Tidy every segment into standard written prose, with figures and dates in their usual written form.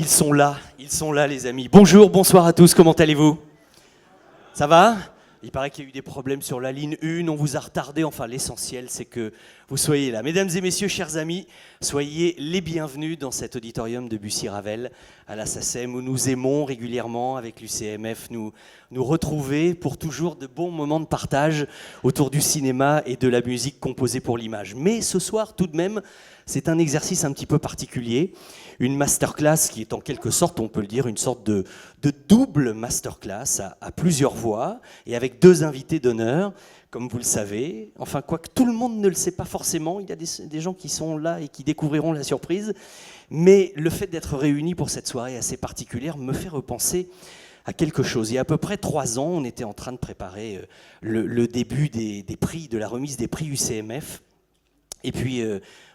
Ils sont là les amis. Bonjour, bonsoir à tous, comment allez-vous? Ça va? Il paraît qu'il y a eu des problèmes sur la ligne 1, on vous a retardé, enfin l'essentiel c'est que vous soyez là. Mesdames et messieurs, chers amis, soyez les bienvenus dans cet auditorium de Debussy Ravel à la SACEM où nous aimons régulièrement avec l'UCMF nous retrouver pour toujours de bons moments de partage autour du cinéma et de la musique composée pour l'image. Mais ce soir tout de même, c'est un exercice un petit peu particulier. Une masterclass qui est en quelque sorte, on peut le dire, une sorte de double masterclass à plusieurs voix et avec deux invités d'honneur, comme vous le savez. Enfin, quoique tout le monde ne le sait pas forcément, il y a des gens qui sont là et qui découvriront la surprise. Mais le fait d'être réunis pour cette soirée assez particulière me fait repenser à quelque chose. Il y a à peu près 3 ans, on était en train de préparer le début des prix, de la remise des prix UCMF. Et puis,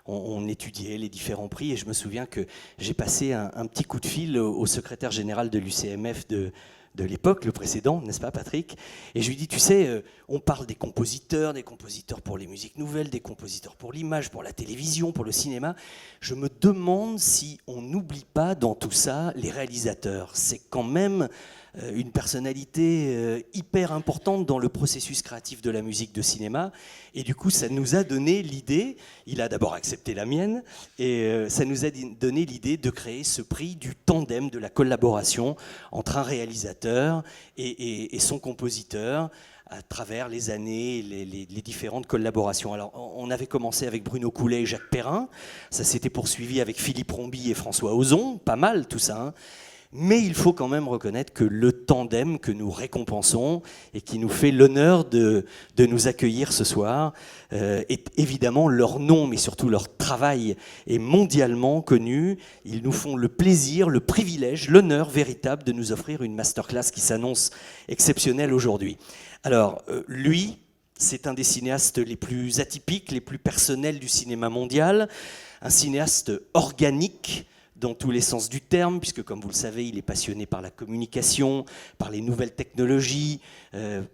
on étudiait les différents prix et je me souviens que j'ai passé un petit coup de fil au secrétaire général de l'UCMF de l'époque, le précédent, n'est-ce pas Patrick? Et je lui dis, tu sais, on parle des compositeurs pour les musiques nouvelles, des compositeurs pour l'image, pour la télévision, pour le cinéma. Je me demande si on n'oublie pas dans tout ça les réalisateurs. C'est quand même une personnalité hyper importante dans le processus créatif de la musique de cinéma. Et du coup, ça nous a donné l'idée, il a d'abord accepté la mienne, et ça nous a donné l'idée de créer ce prix du tandem, de la collaboration entre un réalisateur et son compositeur à travers les années, les différentes collaborations. Alors, on avait commencé avec Bruno Coulet et Jacques Perrin, ça s'était poursuivi avec Philippe Rombi et François Ozon, pas mal tout ça, hein. Mais il faut quand même reconnaître que le tandem que nous récompensons et qui nous fait l'honneur de nous accueillir ce soir est évidemment leur nom, mais surtout leur travail est mondialement connu. Ils nous font le plaisir, le privilège, l'honneur véritable de nous offrir une masterclass qui s'annonce exceptionnelle aujourd'hui. Alors, lui, c'est un des cinéastes les plus atypiques, les plus personnels du cinéma mondial, un cinéaste organique, dans tous les sens du terme, puisque comme vous le savez, il est passionné par la communication, par les nouvelles technologies,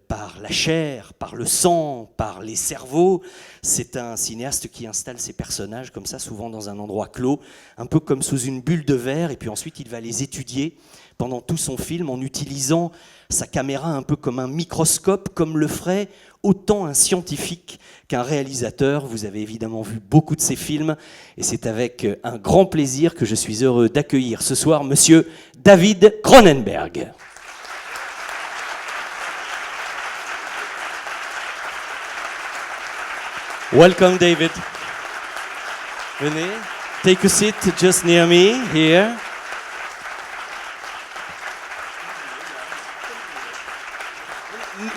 par la chair, par le sang, par les cerveaux. C'est un cinéaste qui installe ses personnages comme ça, souvent dans un endroit clos, un peu comme sous une bulle de verre, et puis ensuite il va les étudier pendant tout son film en utilisant sa caméra un peu comme un microscope, comme le ferait autant un scientifique qu'un réalisateur. Vous avez évidemment vu beaucoup de ses films et c'est avec un grand plaisir que je suis heureux d'accueillir ce soir monsieur David Cronenberg. Welcome David. Venez, take a seat just near me here.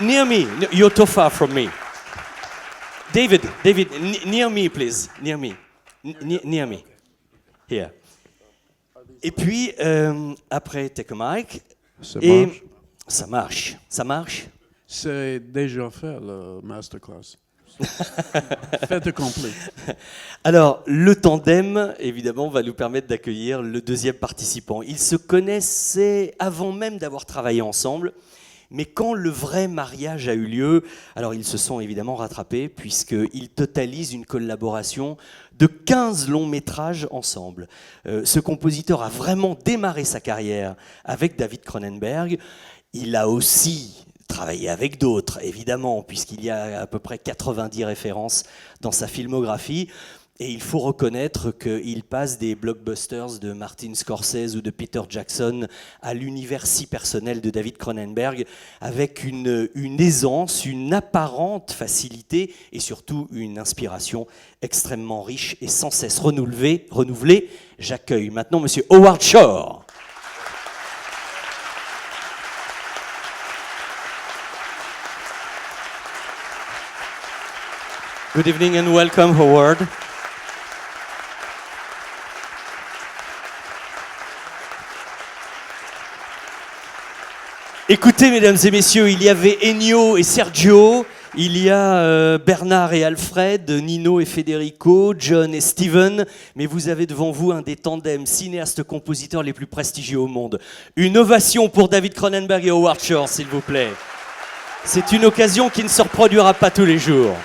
Near me, you're too far from me. David, near me, please. Near me. Near me. Here. Et puis, après, take a mic. Ça marche. Ça marche? C'est déjà fait, le masterclass. Fait complet. Alors, le tandem, évidemment, va nous permettre d'accueillir le deuxième participant. Ils se connaissaient avant même d'avoir travaillé ensemble. Mais quand le vrai mariage a eu lieu, alors ils se sont évidemment rattrapés puisqu'ils totalisent une collaboration de 15 longs métrages ensemble. Ce compositeur a vraiment démarré sa carrière avec David Cronenberg. Il a aussi travaillé avec d'autres, évidemment, puisqu'il y a à peu près 90 références dans sa filmographie. Et il faut reconnaître qu'il passe des blockbusters de Martin Scorsese ou de Peter Jackson à l'univers si personnel de David Cronenberg avec une aisance, une apparente facilité et surtout une inspiration extrêmement riche et sans cesse renouvelée. J'accueille maintenant monsieur Howard Shore. Good evening and welcome, Howard. Écoutez, mesdames et messieurs, il y avait Ennio et Sergio, il y a Bernard et Alfred, Nino et Federico, John et Steven, mais vous avez devant vous un des tandems cinéastes-compositeurs les plus prestigieux au monde. Une ovation pour David Cronenberg et Howard Shore, s'il vous plaît. C'est une occasion qui ne se reproduira pas tous les jours.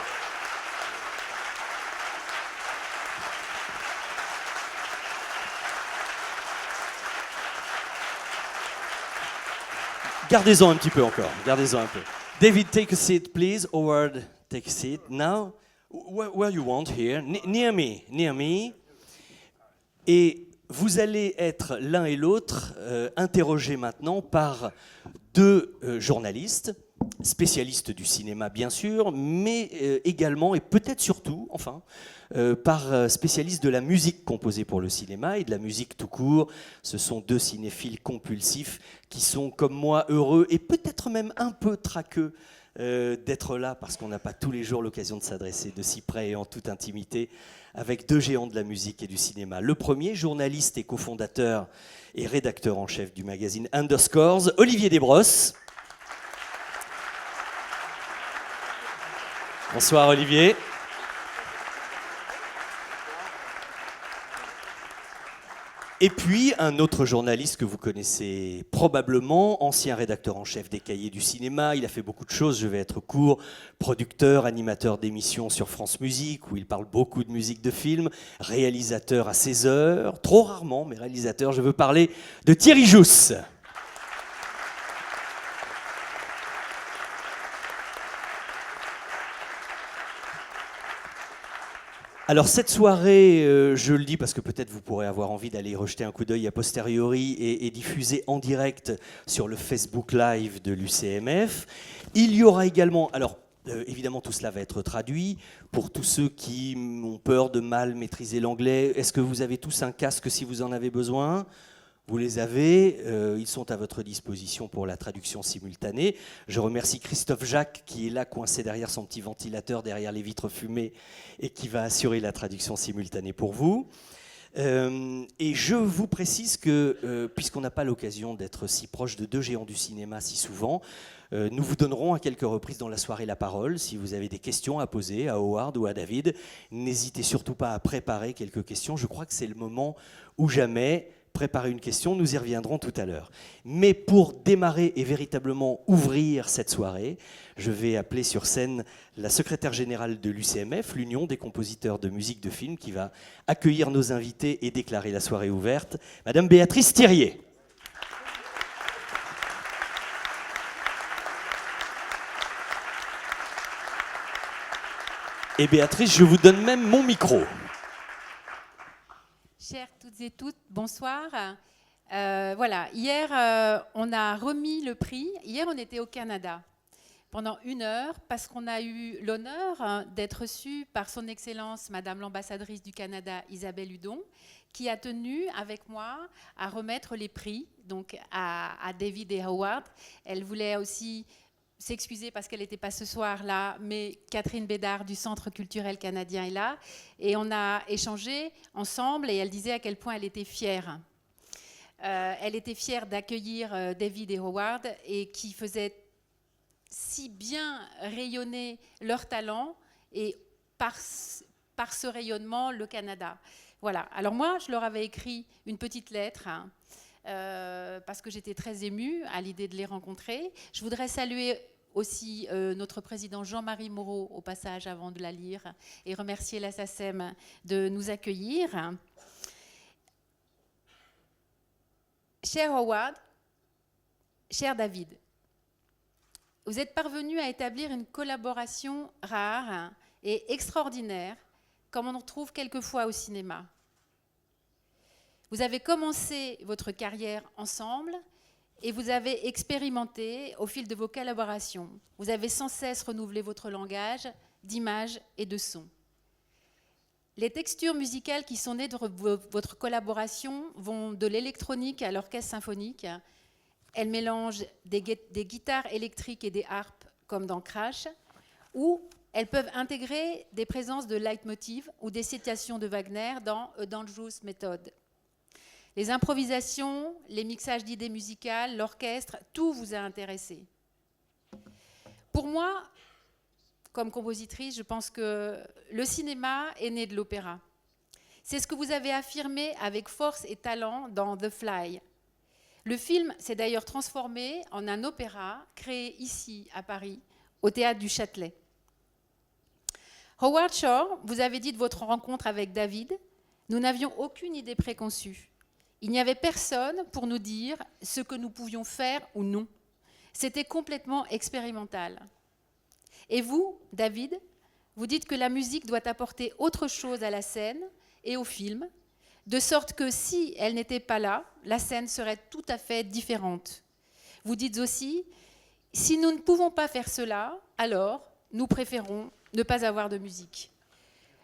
Gardez-en un petit peu encore, gardez-en un peu. David, take a seat, please. Howard, take a seat. Now, where you want here, near me. Et vous allez être l'un et l'autre interrogés maintenant par deux journalistes, spécialistes du cinéma bien sûr, mais également et peut-être surtout, enfin, par spécialistes de la musique composée pour le cinéma et de la musique tout court. Ce sont deux cinéphiles compulsifs qui sont comme moi heureux et peut-être même un peu traqueux d'être là parce qu'on n'a pas tous les jours l'occasion de s'adresser de si près et en toute intimité avec deux géants de la musique et du cinéma. Le premier, journaliste et cofondateur et rédacteur en chef du magazine Underscores, Olivier Debrosses. Bonsoir Olivier. Et puis un autre journaliste que vous connaissez probablement, ancien rédacteur en chef des Cahiers du cinéma, il a fait beaucoup de choses, je vais être court, producteur, animateur d'émissions sur France Musique, où il parle beaucoup de musique de film, réalisateur à 16 heures, trop rarement, mais réalisateur, je veux parler de Thierry Jousse. Alors cette soirée, je le dis parce que peut-être vous pourrez avoir envie d'aller y rejeter un coup d'œil a posteriori et diffuser en direct sur le Facebook Live de l'UCMF. Il y aura également, alors évidemment tout cela va être traduit, pour tous ceux qui ont peur de mal maîtriser l'anglais, est-ce que vous avez tous un casque si vous en avez besoin ? Vous les avez, ils sont à votre disposition pour la traduction simultanée. Je remercie Christophe Jacques qui est là coincé derrière son petit ventilateur, derrière les vitres fumées et qui va assurer la traduction simultanée pour vous. Et je vous précise que, puisqu'on n'a pas l'occasion d'être si proche de deux géants du cinéma si souvent, nous vous donnerons à quelques reprises dans la soirée la parole. Si vous avez des questions à poser à Howard ou à David, n'hésitez surtout pas à préparer quelques questions. Je crois que c'est le moment ou jamais. Préparer une question, nous y reviendrons tout à l'heure. Mais pour démarrer et véritablement ouvrir cette soirée, je vais appeler sur scène la secrétaire générale de l'UCMF, l'Union des compositeurs de musique de film, qui va accueillir nos invités et déclarer la soirée ouverte, Madame Béatrice Thierry. Et Béatrice, je vous donne même mon micro. Chères toutes et toutes, bonsoir. Voilà, hier, on a remis le prix. Hier, on était au Canada pendant 1 heure parce qu'on a eu l'honneur d'être reçus par son Excellence, Madame l'ambassadrice du Canada, Isabelle Hudon, qui a tenu avec moi à remettre les prix donc à David et Howard. Elle voulait aussi s'excuser parce qu'elle n'était pas ce soir là, mais Catherine Bédard du Centre culturel canadien est là. Et on a échangé ensemble et elle disait à quel point elle était fière. Elle était fière d'accueillir David et Howard et qui faisaient si bien rayonner leur talent et par ce rayonnement, le Canada. Voilà. Alors moi, je leur avais écrit une petite lettre parce que j'étais très émue à l'idée de les rencontrer. Je voudrais saluer aussi notre président Jean-Marie Moreau au passage avant de la lire et remercier la SACEM de nous accueillir. Cher Howard, cher David, vous êtes parvenus à établir une collaboration rare et extraordinaire comme on en trouve quelquefois au cinéma. Vous avez commencé votre carrière ensemble et vous avez expérimenté au fil de vos collaborations. Vous avez sans cesse renouvelé votre langage d'images et de sons. Les textures musicales qui sont nées de votre collaboration vont de l'électronique à l'orchestre symphonique. Elles mélangent des guitares électriques et des harpes comme dans Crash, ou elles peuvent intégrer des présences de leitmotiv ou des citations de Wagner dans A Dangerous Method. Les improvisations, les mixages d'idées musicales, l'orchestre, tout vous a intéressé. Pour moi, comme compositrice, je pense que le cinéma est né de l'opéra. C'est ce que vous avez affirmé avec force et talent dans The Fly. Le film s'est d'ailleurs transformé en un opéra créé ici, à Paris, au Théâtre du Châtelet. Howard Shore, vous avez dit de votre rencontre avec David, nous n'avions aucune idée préconçue. Il n'y avait personne pour nous dire ce que nous pouvions faire ou non. C'était complètement expérimental. Et vous, David, vous dites que la musique doit apporter autre chose à la scène et au film, de sorte que si elle n'était pas là, la scène serait tout à fait différente. Vous dites aussi, si nous ne pouvons pas faire cela, alors nous préférons ne pas avoir de musique.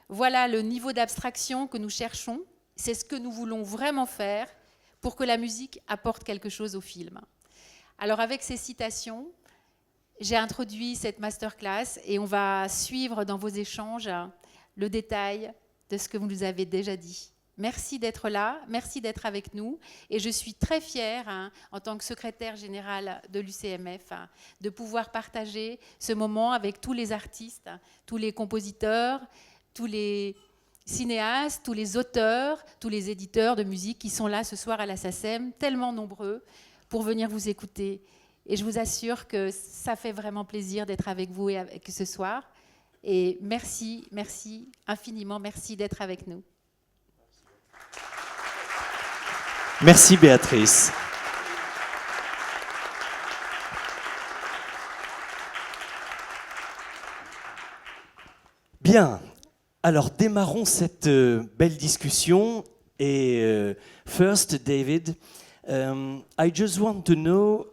Voilà le niveau d'abstraction que nous cherchons. C'est ce que nous voulons vraiment faire pour que la musique apporte quelque chose au film. Alors avec ces citations, j'ai introduit cette masterclass et on va suivre dans vos échanges le détail de ce que vous nous avez déjà dit. Merci d'être là, merci d'être avec nous et je suis très fière, en tant que secrétaire générale de l'UCMF, de pouvoir partager ce moment avec tous les artistes, tous les compositeurs, tous les cinéastes, tous les auteurs, tous les éditeurs de musique qui sont là ce soir à la SACEM, tellement nombreux pour venir vous écouter. Et je vous assure que ça fait vraiment plaisir d'être avec vous et avec ce soir. Et merci, merci infiniment, merci d'être avec nous. Merci Béatrice. Bien, alors démarrons cette belle discussion. Et first, David, I just want to know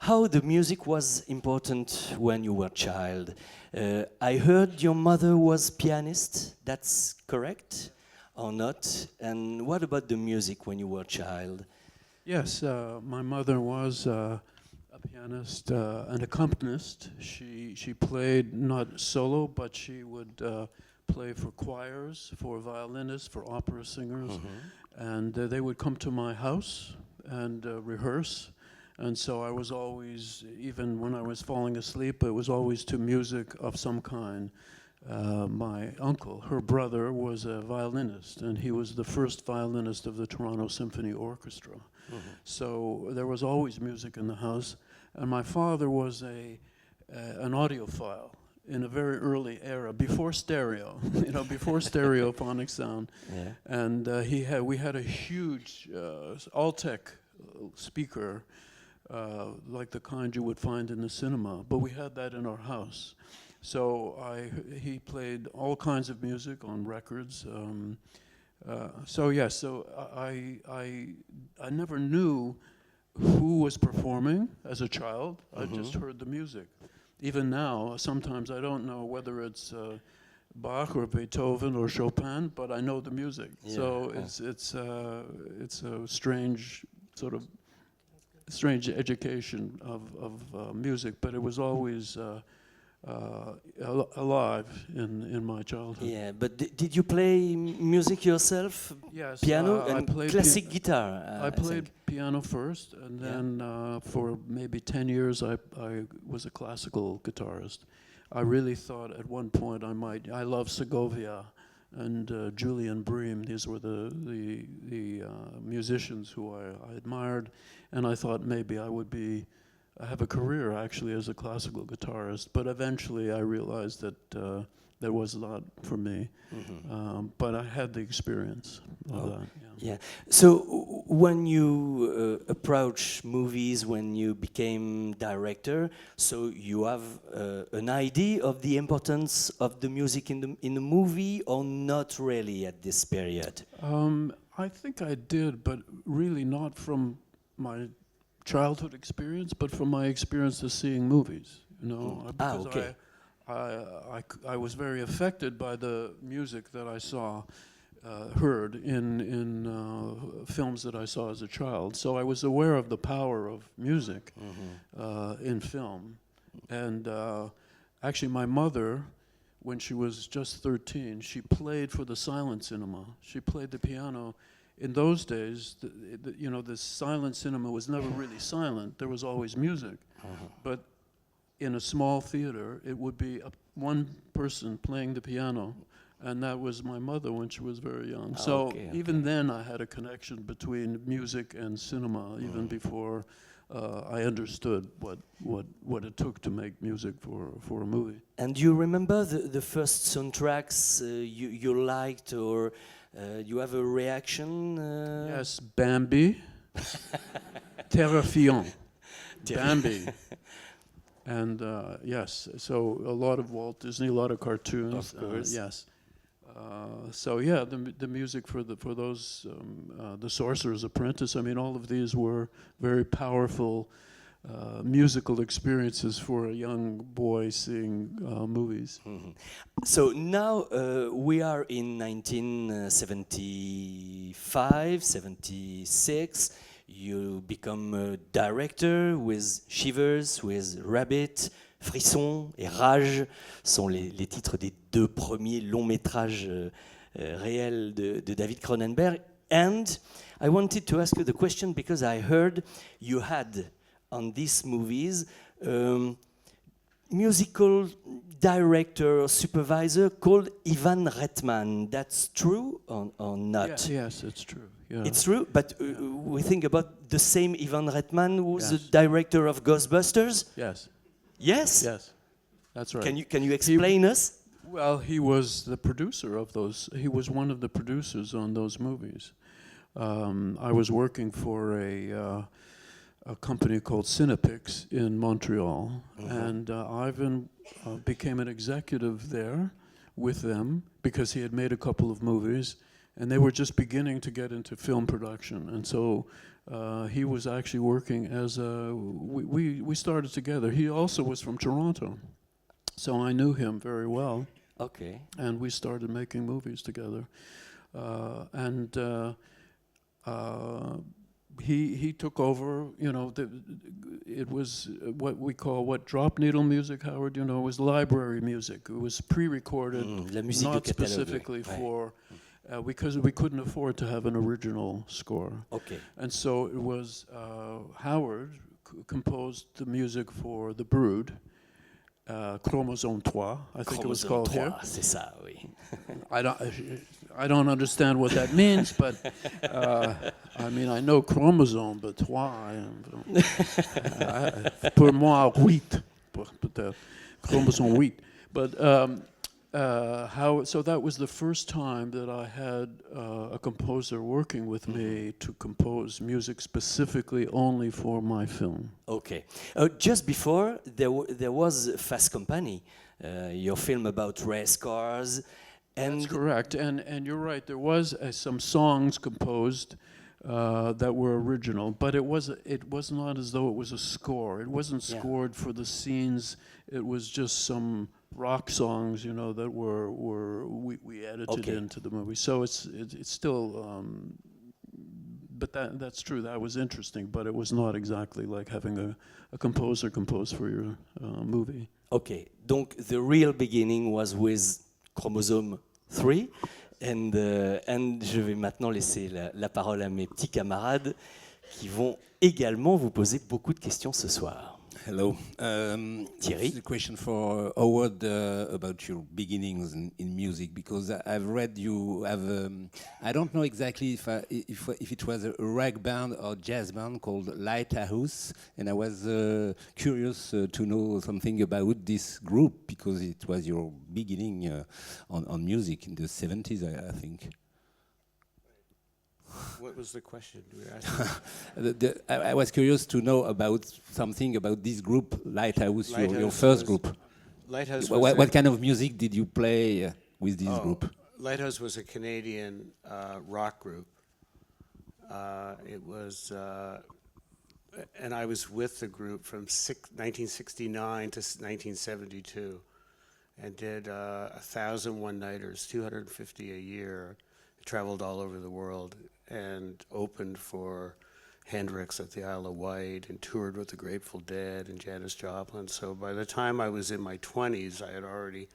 how the music was important when you were a child. I heard your mother was pianist, that's correct? Or not? And what about the music when you were a child? Yes, my mother was a pianist, an accompanist. She played not solo, but she would play for choirs, for violinists, for opera singers. And they would come to my house and rehearse. And so I was always, even when I was falling asleep, it was always to music of some kind. My uncle, her brother, was a violinist, and he was the first violinist of the Toronto Symphony Orchestra. So there was always music in the house. And my father was an audiophile in a very early era, before stereo, before stereophonic sound. Yeah. And we had a huge Altec speaker, like the kind you would find in the cinema, but we had that in our house. So he played all kinds of music on records. I never knew who was performing as a child. I just heard the music. Even now, sometimes I don't know whether it's Bach or Beethoven or Chopin, but I know the music. Yeah. So it's a strange sort of strange education of music, but it was always alive in my childhood. Yeah, but did you play music yourself? Yes, Piano I and played classic guitar. I played piano first, and then for maybe 10 years I was a classical guitarist. I really thought at one point I love Segovia and Julian Bream. These were the musicians who I admired, and I thought maybe I have a career actually as a classical guitarist, but eventually I realized that that was not for me. But I had the experience of that. Yeah. So when you approach movies, when you became director, so you have an idea of the importance of the music in the movie, or not really at this period? I think I did, but really not from my childhood experience, but from my experience of seeing movies, because okay. I was very affected by the music that I saw, heard in films that I saw as a child. So I was aware of the power of music in film. And actually my mother, when she was just 13, she played for the silent cinema. She played the piano. In those days, the silent cinema was never really silent. There was always music. But in a small theater, it would be one person playing the piano, and that was my mother when she was very young. So even then, I had a connection between music and cinema, even before I understood what it took to make music for a movie. And do you remember the first soundtracks you liked, or you have a reaction? Yes, Bambi, Terrifiant. Bambi. And yes, so a lot of Walt Disney, a lot of cartoons. Of course. Yes. So yeah, the music for those the Sorcerer's Apprentice. I mean, all of these were very powerful musical experiences for a young boy seeing movies. Mhm. So now we are in 1975, 76. You become a director with Shivers, with Rabbit, Frisson et Rage sont les titres des 2 premiers longs métrages réels de David Cronenberg. And I wanted to ask you the question because I heard you had on these movies musical director or supervisor called Ivan Reitman. That's true or not? Yes, it's true. Yeah. It's true, but we think about the same Ivan Reitman who was Yes. the director of Ghostbusters. Yes. Yes. Yes. That's right. Can you explain us? Well, he was the producer of those. He was one of the producers on those movies. I was working for a company called Cinepix in Montreal, and Ivan became an executive there with them because he had made a couple of movies, and they were just beginning to get into film production, and so he was actually working as a. We started together. He also was from Toronto, so I knew him very well. Okay. And we started making movies together, he took over. You know, it was what drop needle music, Howard. You know, it was library music. It was pre-recorded, La musique de not catalogue, specifically ouais. for. Because we couldn't afford to have an original score. Okay. And so it was Howard composed the music for The Brood, Chromosome 3, I think it was called here. C'est ça, oui. I don't understand what that means, but I mean, I know chromosome, but 3, pour moi, 8, peut-être, chromosome 8. But so that was the first time that I had a composer working with me to compose music specifically only for my film. Okay. Just before, there was Fast Company, your film about race cars. And That's correct, and you're right. There was some songs composed that were original, but it was not as though it was a score. It wasn't scored for the scenes. It was just some rock songs, you know, that we edited into the movie. So it's still, but that's true. That was interesting, but it was not exactly like having a composer compose for your movie. Okay, donc the real beginning was with Chromosome 3, and je vais maintenant laisser la parole à mes petits camarades qui vont également vous poser beaucoup de questions ce soir. Hello. Thierry? This is a question for Howard about your beginnings in music, because I've read you have, I don't know exactly if it was a rag band or jazz band called Lighthouse, and I was curious to know something about this group, because it was your beginning on music in the 70s, I think. What was the question? We were asking? I was curious to know about something about this group, Lighthouse, your Lighthouse first group. Lighthouse. What kind of music did you play with this group? Lighthouse was a Canadian rock group. It was, and I was with the group from 1969 to 1972, and did 1,000 one-nighters, 250 a year. Traveled all over the world and opened for Hendrix at the Isle of Wight and toured with the Grateful Dead and Janis Joplin. So by the time I was in my 20s, I had already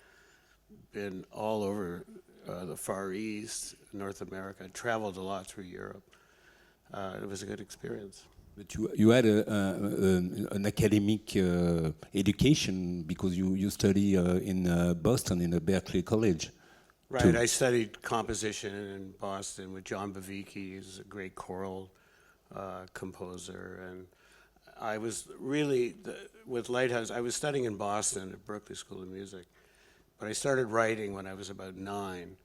been all over the Far East, North America. I traveled a lot through Europe. It was a good experience. But you had an academic education, because you study in Boston in the Berklee College. Right, I studied composition in Boston with John Bavicki. He's a great choral composer, and I was really, with Lighthouse, I was studying in Boston at Berklee School of Music, but I started writing when I was about 9,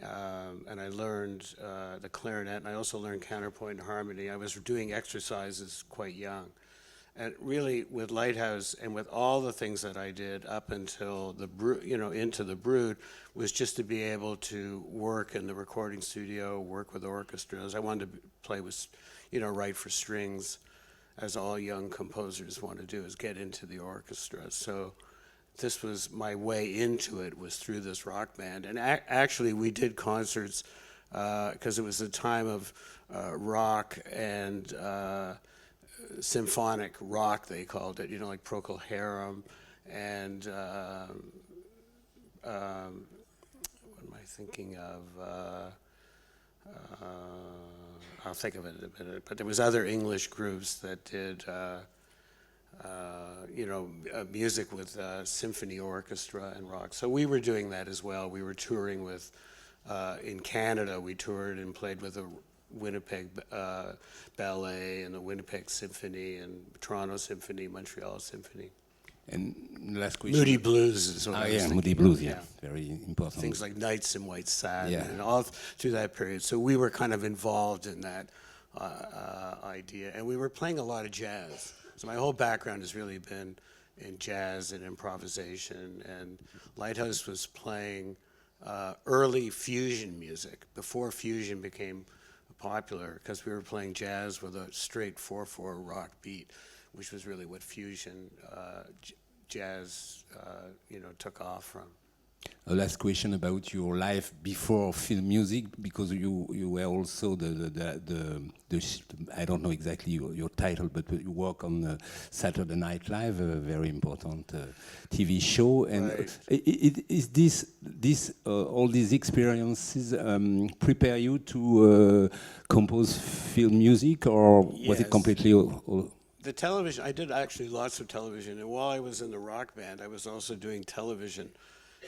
and I learned the clarinet, and I also learned counterpoint and harmony. I was doing exercises quite young, And really, with Lighthouse and with all the things that I did up until the into the Brood, was just to be able to work in the recording studio, work with orchestras. I wanted to play with, write for strings, as all young composers want to do, is get into the orchestra. So this was my way into it, was through this rock band. And actually, we did concerts because it was a time of rock and symphonic rock, they called it, like Procol Harum and what am I thinking of? I'll think of it in a minute. But there was other English groups that did, music with symphony orchestra and rock. So we were doing that as well. We were touring with, in Canada, we toured and played with the Winnipeg Ballet and the Winnipeg Symphony and Toronto Symphony, Montreal Symphony. And last question. Moody Blues is what I was thinking. Moody Blues, yeah. Very important. Things like Nights in White Satin and Yeah. all through that period. So we were kind of involved in that idea. And we were playing a lot of jazz. So my whole background has really been in jazz and improvisation. And Lighthouse was playing early fusion music before fusion became popular, because we were playing jazz with a straight 4/4 rock beat, which was really what fusion jazz took off from. A last question about your life before film music, because you were also the I don't know exactly your title, but you work on Saturday Night Live, a very important TV show. And Right. is this all these experiences prepare you to compose film music, or was it Yes. completely? The television, I did actually lots of television, and while I was in the rock band, I was also doing television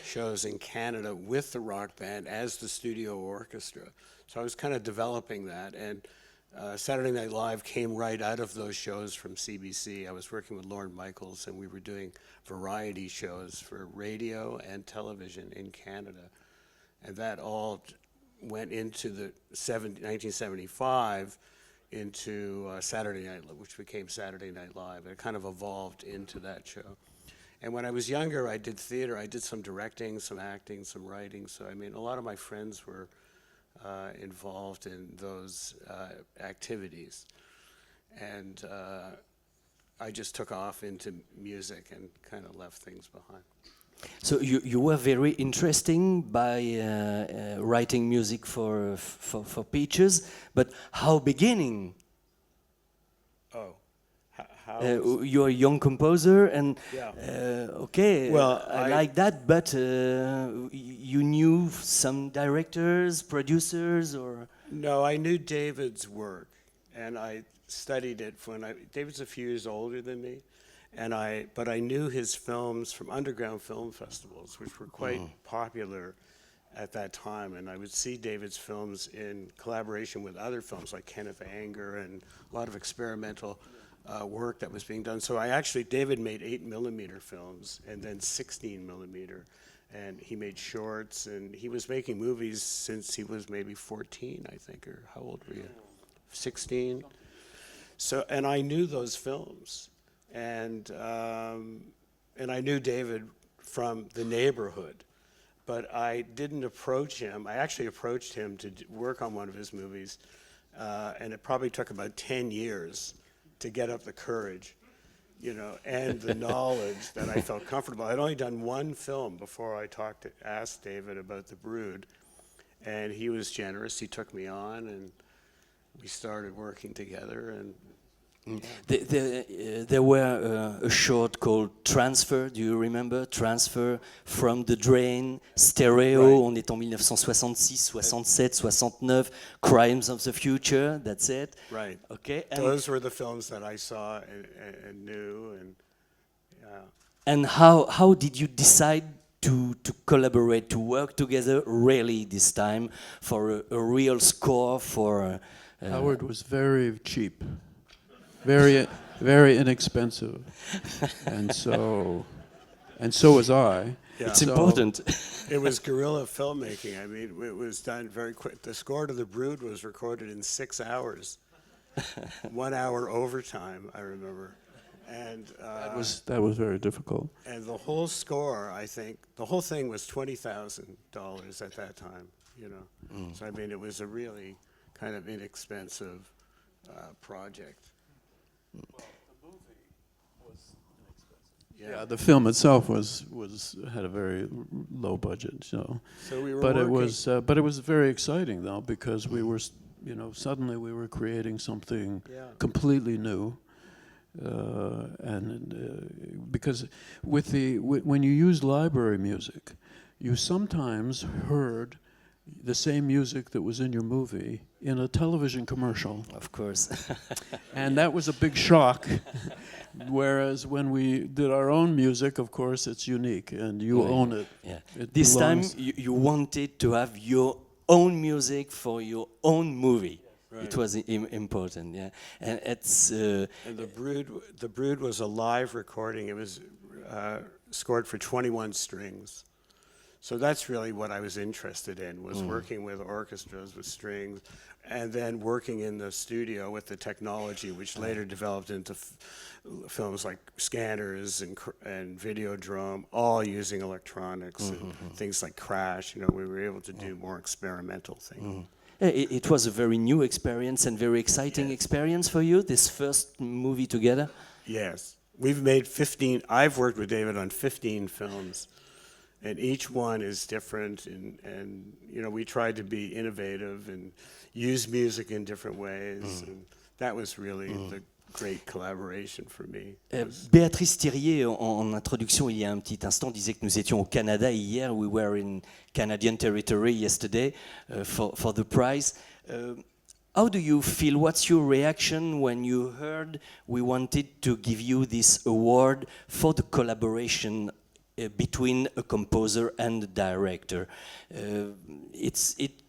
shows in Canada with the rock band as the studio orchestra. So I was kind of developing that, and Saturday Night Live came right out of those shows from CBC. I was working with Lorne Michaels, and we were doing variety shows for radio and television in Canada. And that all went into the 1975 into Saturday Night, which became Saturday Night Live. It kind of evolved into that show. And when I was younger, I did theater. I did some directing, some acting, some writing. So, I mean, a lot of my friends were involved in those activities. And I just took off into music and kind of left things behind. So you were very interesting by writing music for pictures, but how beginning? Oh, how? You're a young composer, and Yeah. okay, Well, I I- like that. But you knew some directors, producers, or No, I knew David's work, and I studied it David's a few years older than me, but I knew his films from underground film festivals, which were quite popular at that time, and I would see David's films in collaboration with other films like Kenneth Anger and a lot of experimental work that was being done. So David made 8mm films and then 16mm, and he made shorts, and he was making movies since he was maybe 14, I think, or how old were you? 16? So, and I knew those films, and I knew David from the neighborhood, but I didn't approach him. I actually approached him to work on one of his movies, and it probably took about 10 years to get up the courage, and the knowledge that I felt comfortable. I'd only done one film before I asked David about The Brood, and he was generous. He took me on, and we started working together, and there were a short called Transfer. Do you remember Transfer from the Drain, Stereo? Right. On est en 1966, 67, 69. Crimes of the Future. That's it. right. Okay. Those were the films that I saw and knew, and yeah. And how did you decide to collaborate, to work together really this time for a real score for Howard was very cheap, very inexpensive, and so was I. Yeah. It's So- important. It was guerrilla filmmaking. I mean, it was done very quick. The score to The Brood was recorded in 6 hours, 1 hour overtime, I remember. And that was very difficult. and the whole score, I think, the whole thing was $20,000 at that time, you know. So I mean, it was a really kind of inexpensive project. Yeah, the film itself had a very low budget, so we were but working. it was very exciting though, because we were, you know, suddenly we were creating something completely new, because when you use library music, you sometimes heard the same music that was in your movie in a television commercial. Of course. And that was a big shock. Whereas when we did our own music, of course, it's unique and you own it. Yeah. It This time belongs- you wanted to have your own music for your own movie. Right. It was important, yeah. And it's And the Brood was a live recording. It was scored for 21 strings. So that's really what I was interested in, was working with orchestras with strings, and then working in the studio with the technology, which later developed into films like scanners and Videodrome, all using electronics and things like Crash. You know, we were able to do more experimental things. it was a very new experience and very exciting experience for you, this first movie together. Yes. We've made 15, I've worked with David on 15 films, and each one is different, and you know, we tried to be innovative and use music in different ways, and that was really the great collaboration for me. Béatrice Thierry, en introduction il y a un petit instant, disait que nous étions au Canada hier. We were in Canadian territory yesterday for the prize. How do you feel? What's your reaction when you heard we wanted to give you this award for the collaboration between a composer and a director?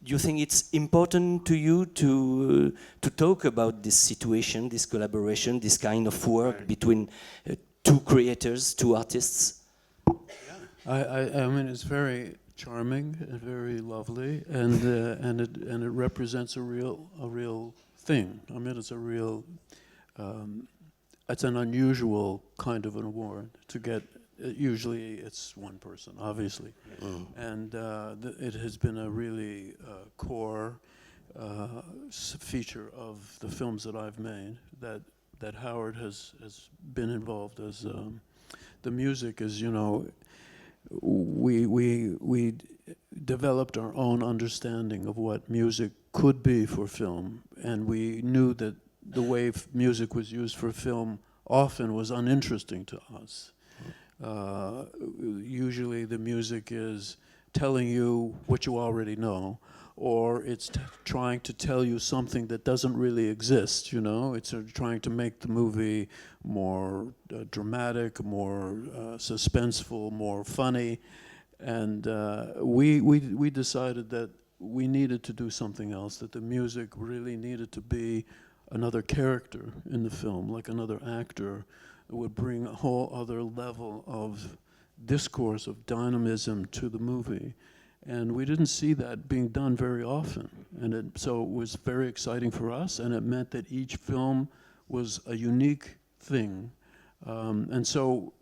You think it's important to you to talk about this situation, this collaboration, this kind of work between two creators, two artists? I mean, it's very charming and very lovely, and it represents a real thing. I mean, it's a real, it's an unusual kind of an award to get. Usually it's one person, obviously, and it has been a really core feature of the films that I've made, that Howard has been involved as. The music is, you know, we developed our own understanding of what music could be for film, and we knew that the way music was used for film often was uninteresting to us. Usually the music is telling you what you already know, or it's trying to tell you something that doesn't really exist, you know? It's trying to make the movie more dramatic, more suspenseful, more funny. And we decided that we needed to do something else, that the music really needed to be another character in the film, like another actor. It would bring a whole other level of discourse, of dynamism to the movie. And we didn't see that being done very often. And so it was very exciting for us, and it meant that each film was a unique thing. And so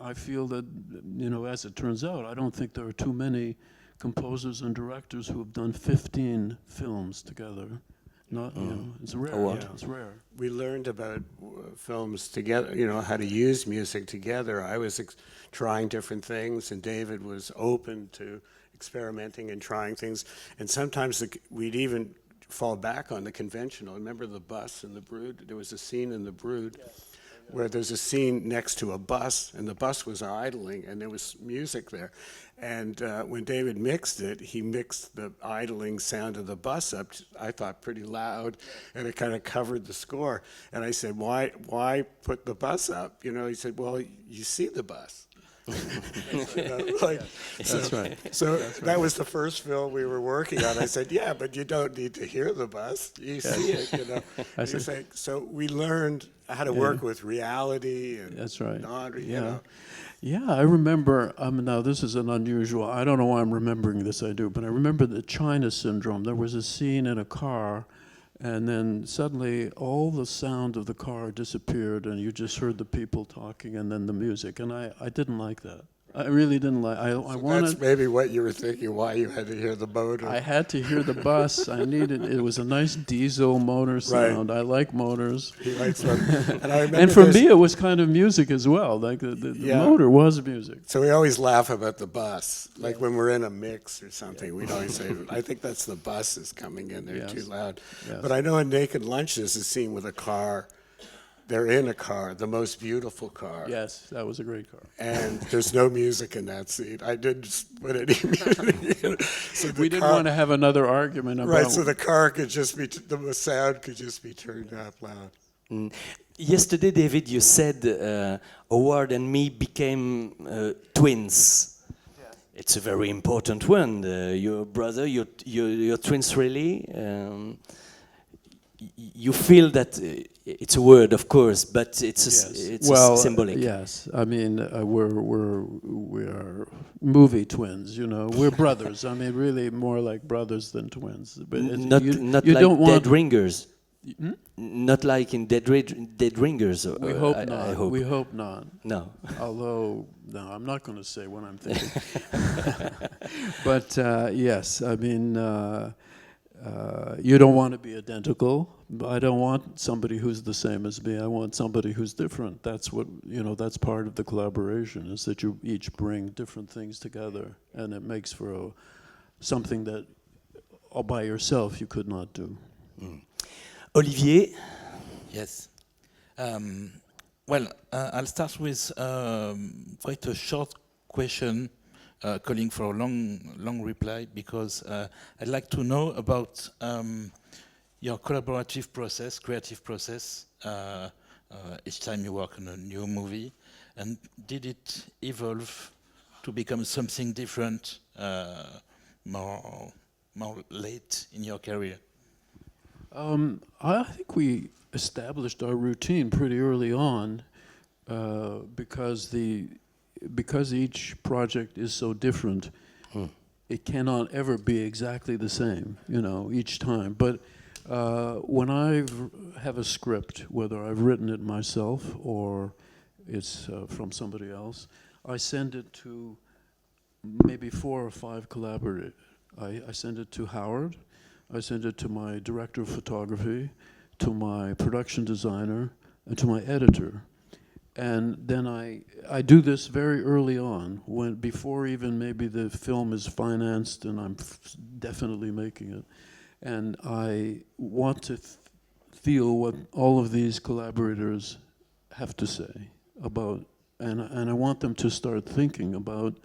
I feel that, you know, as it turns out, I don't think there are too many composers and directors who have done 15 films together. Not, you know, it's rare. It's rare. We learned about films together, you know, how to use music together. I was trying different things, and David was open to experimenting and trying things. And sometimes we'd even fall back on the conventional. Remember the bus in The Brood? There was a scene in The Brood where there's a scene next to a bus, and the bus was idling, and there was music there. And when David mixed it, he mixed the idling sound of the bus up, I thought pretty loud, and it kind of covered the score. And I said, why put the bus up? You know, he said, well, you see the bus. That's right. So that was the first film we were working on. I said, yeah, but you don't need to hear the bus. You see it, you know. So we learned how to work with reality and that's right. you know. Yeah, I remember, now this is an unusual, I don't know why I'm remembering this, I do, but I remember the China Syndrome. There was a scene in a car, And then suddenly all the sound of the car disappeared and you just heard the people talking and then the music. And I didn't like that. I really didn't like. I wanted. That's maybe what you were thinking. Why you had to hear the motor? I had to hear the bus. I needed. It was a nice diesel motor sound. I like motors. He likes one. And I remember. And for me, it was kind of music as well. Like the motor was music. So we always laugh about the bus. Like when we're in a mix or something, we'd always say, "I think that's the bus is coming in. They're too loud." Yes. But I know in Naked Lunch there's a scene with a car. They're in a car, the most beautiful car. Yes, that was a great car. And there's no music in that scene. I didn't put any music. So We didn't want to have another argument about. Right, so the car could just be, the sound could just be turned up loud. Yesterday, David, you said Howard and me became twins. It's a very important one. Your brother, your twins, really. You feel that it's a word, of course, but it's symbolic. Yes, I mean we are movie twins. You know, we're brothers. I mean, really more like brothers than twins. But Not you like don't Dead want. Ringers. Not like in Dead Ringers. We hope not. I hope. We hope not. No. Although, no, I'm not going to say what I'm thinking. But yes, I mean, you don't want to be identical. I don't want somebody who's the same as me. I want somebody who's different. That's what, that's part of the collaboration, is that you each bring different things together, and it makes for something that all by yourself you could not do. Olivier? Yes. I'll start with quite a short question, calling for a long reply, because I'd like to know about your collaborative process, creative process, each time you work on a new movie, and did it evolve to become something different, more late in your career? I think we established our routine pretty early on, because each project is so different. It cannot ever be exactly the same, each time. But when I have a script, whether I've written it myself or it's from somebody else, I send it to maybe 4 or 5 collaborators. I send it to Howard. I send it to my director of photography, to my production designer, and to my editor. And then I do this very early on, before even maybe the film is financed and I'm definitely making it. And I want to feel what all of these collaborators have to say about, and I want them to start thinking about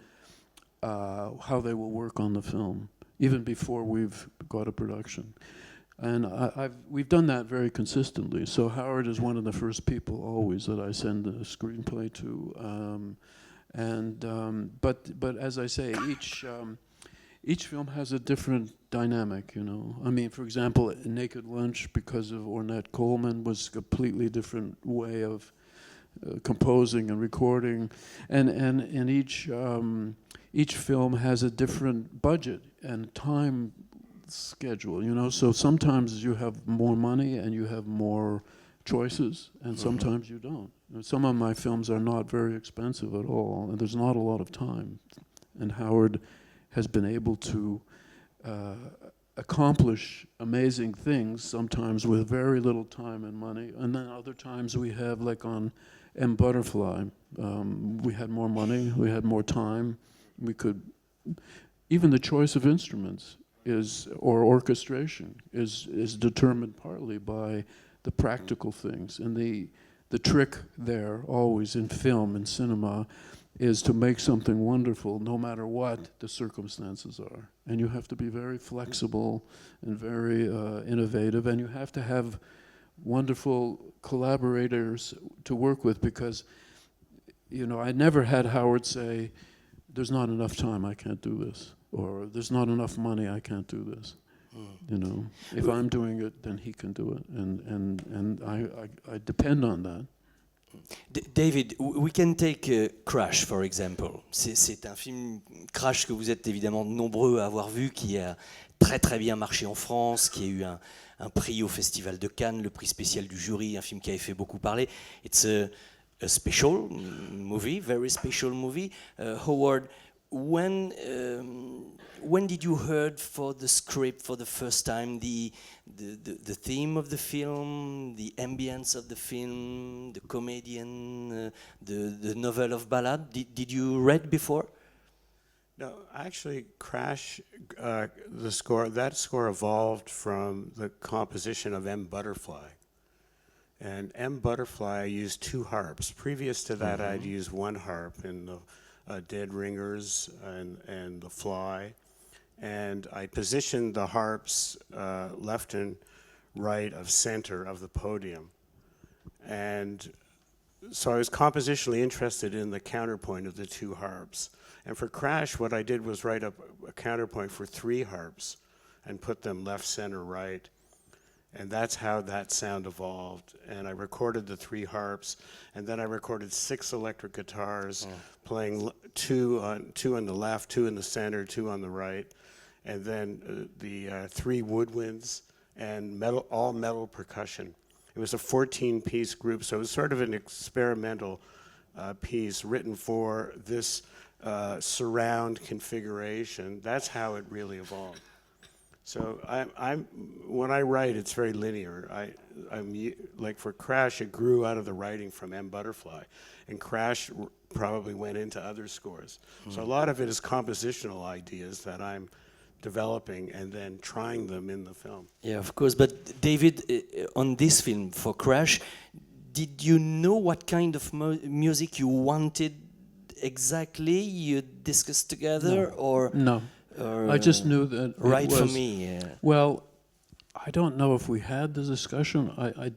how they will work on the film, even before we've got a production. And we've done that very consistently. So Howard is one of the first people always that I send the screenplay to. But as I say, each film has a different dynamic, I mean, for example, Naked Lunch, because of Ornette Coleman, was a completely different way of composing and recording. And each film has a different budget and time schedule, so sometimes you have more money and you have more choices, and sometimes you don't. Some of my films are not very expensive at all, and there's not a lot of time. And Howard has been able to accomplish amazing things, sometimes with very little time and money, and then other times we have, like on M. Butterfly, we had more money, we had more time, we could, even the choice of instruments or orchestration is determined partly by the practical things. And the trick there, always in film and cinema, is to make something wonderful no matter what the circumstances are. And you have to be very flexible and very innovative, and you have to have wonderful collaborators to work with, because I never had Howard say, "There's not enough time, I can't do this," or "There's not enough money, I can't do this." If I'm doing it, then he can do it, and I depend on that. David, we can take Crash, for example. C'est un film, Crash, que vous êtes évidemment nombreux à avoir vu, qui a très très bien marché en France, qui a eu un prix au Festival de Cannes, le prix spécial du jury, un film qui avait fait beaucoup parler. It's a special movie, very special movie. Howard, when did you heard for the script for the first time, the theme of the film, the ambience of the film, the comedian, the novel of ballad? Did you read before? No, actually, Crash, the score, that score evolved from the composition of M. Butterfly. And M. Butterfly, I used 2 harps. Previous to that, I'd used 1 harp in the Dead Ringers and The Fly. And I positioned the harps left and right of center of the podium. And so I was compositionally interested in the counterpoint of the 2 harps. And for Crash, what I did was write up a counterpoint for 3 harps and put them left, center, right. And that's how that sound evolved. And I recorded the 3 harps, and then I recorded 6 electric guitars, playing 2 on the left, 2 in the center, 2 on the right, and then the 3 woodwinds and all metal percussion. It was a 14-piece group, so it was sort of an experimental piece written for this surround configuration. That's how it really evolved. So when I write, it's very linear. I'm like for Crash, it grew out of the writing from M. Butterfly, and Crash probably went into other scores. So a lot of it is compositional ideas that I'm developing and then trying them in the film. Yeah, of course. But David, on this film for Crash, did you know what kind of music you wanted exactly? You discussed together, or No. I just knew that it right was, for me. Yeah. Well, I don't know if we had the discussion. I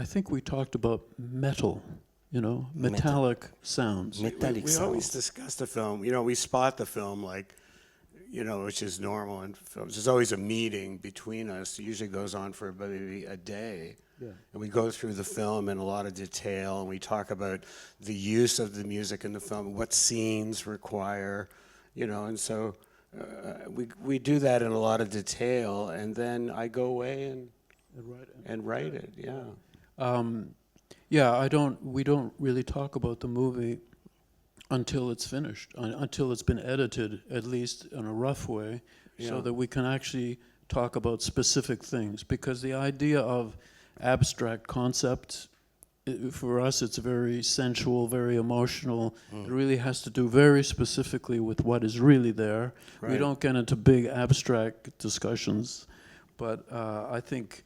think we talked about metal, metallic sounds. Metallic We sounds. always discuss the film. We spot the film like, which is normal in films. There's always a meeting between us. It usually goes on for maybe a day. Yeah. And we go through the film in a lot of detail, and we talk about the use of the music in the film, what scenes require, and so we do that in a lot of detail, and then I go away and write it. Yeah. We don't really talk about the movie until it's finished, until it's been edited, at least in a rough way, so that we can actually talk about specific things. Because the idea of abstract concept, for us, it's very sensual, very emotional. It really has to do very specifically with what is really there. Right. We don't get into big abstract discussions, but I think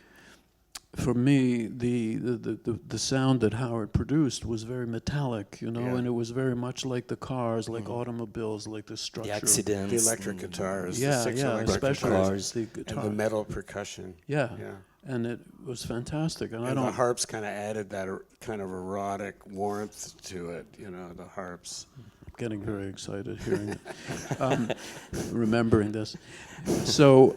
for me, the sound that Howard produced was very metallic, and it was very much like the cars, like automobiles, like the structure. The accidents. The electric guitars, yeah, the 6 electric especially guitars, the guitar. and the metal percussion. Yeah. And it was fantastic. And the harps kind of added that kind of erotic warmth to it, the harps. I'm getting very excited hearing it, remembering this. So,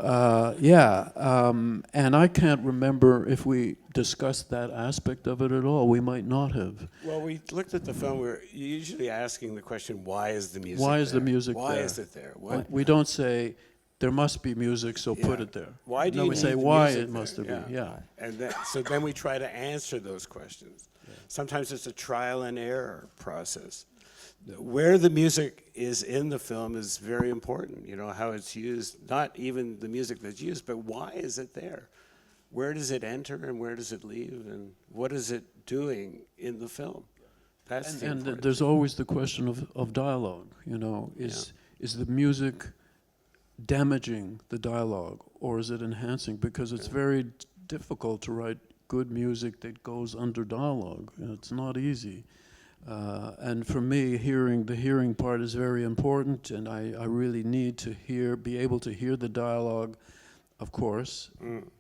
and I can't remember if we discussed that aspect of it at all. We might not have. Well, we looked at the film. We're usually asking the question, why is the music Why is there? the music Why there? is it there? We don't say, there must be music, so put it there. Why do no, you we need say the why music it must there? be. Yeah. And then we try to answer those questions. Sometimes it's a trial and error process. Where the music is in the film is very important. How it's used. Not even the music that's used, but why is it there? Where does it enter and where does it leave, and what is it doing in the film? That's the And important there's thing. always the question of dialogue. Is the music damaging the dialogue, or is it enhancing? Because it's very difficult to write good music that goes under dialogue. It's not easy. And for me, the hearing part is very important, and I really need to be able to hear the dialogue, of course,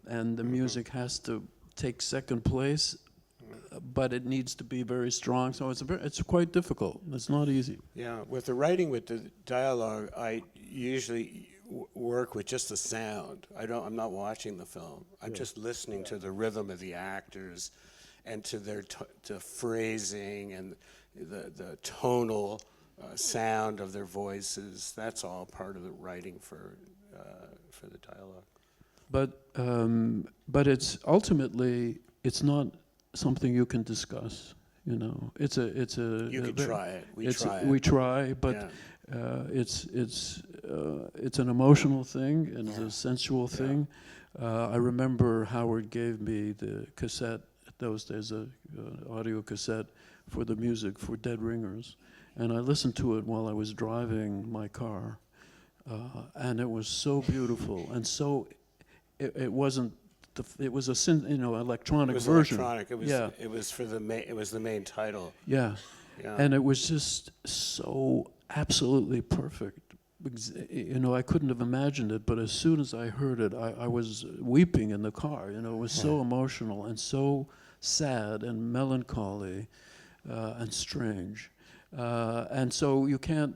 and the music has to take second place, but it needs to be very strong. So it's quite difficult. It's not easy. Yeah, with the writing, with the dialogue, I usually work with just the sound. I'm not watching the film. I'm just listening to the rhythm of the actors, and to their to phrasing and the tonal sound of their voices. That's all part of the writing for for the dialogue. But it's ultimately it's not something you can discuss. You know, it's a You can try it. We try, but it's an emotional thing and it's a sensual thing. I remember Howard gave me the cassette those days, audio cassette for the music for Dead Ringers, and I listened to it while I was driving my car, and it was so beautiful and so. It wasn't. It was a electronic version. Electronic. It was for the main. It was the main title. Yeah. And it was just so absolutely perfect. You know, I couldn't have imagined it, but as soon as I heard it, I was weeping in the car. You know, it was so emotional and so sad and melancholy and strange, and so you can't.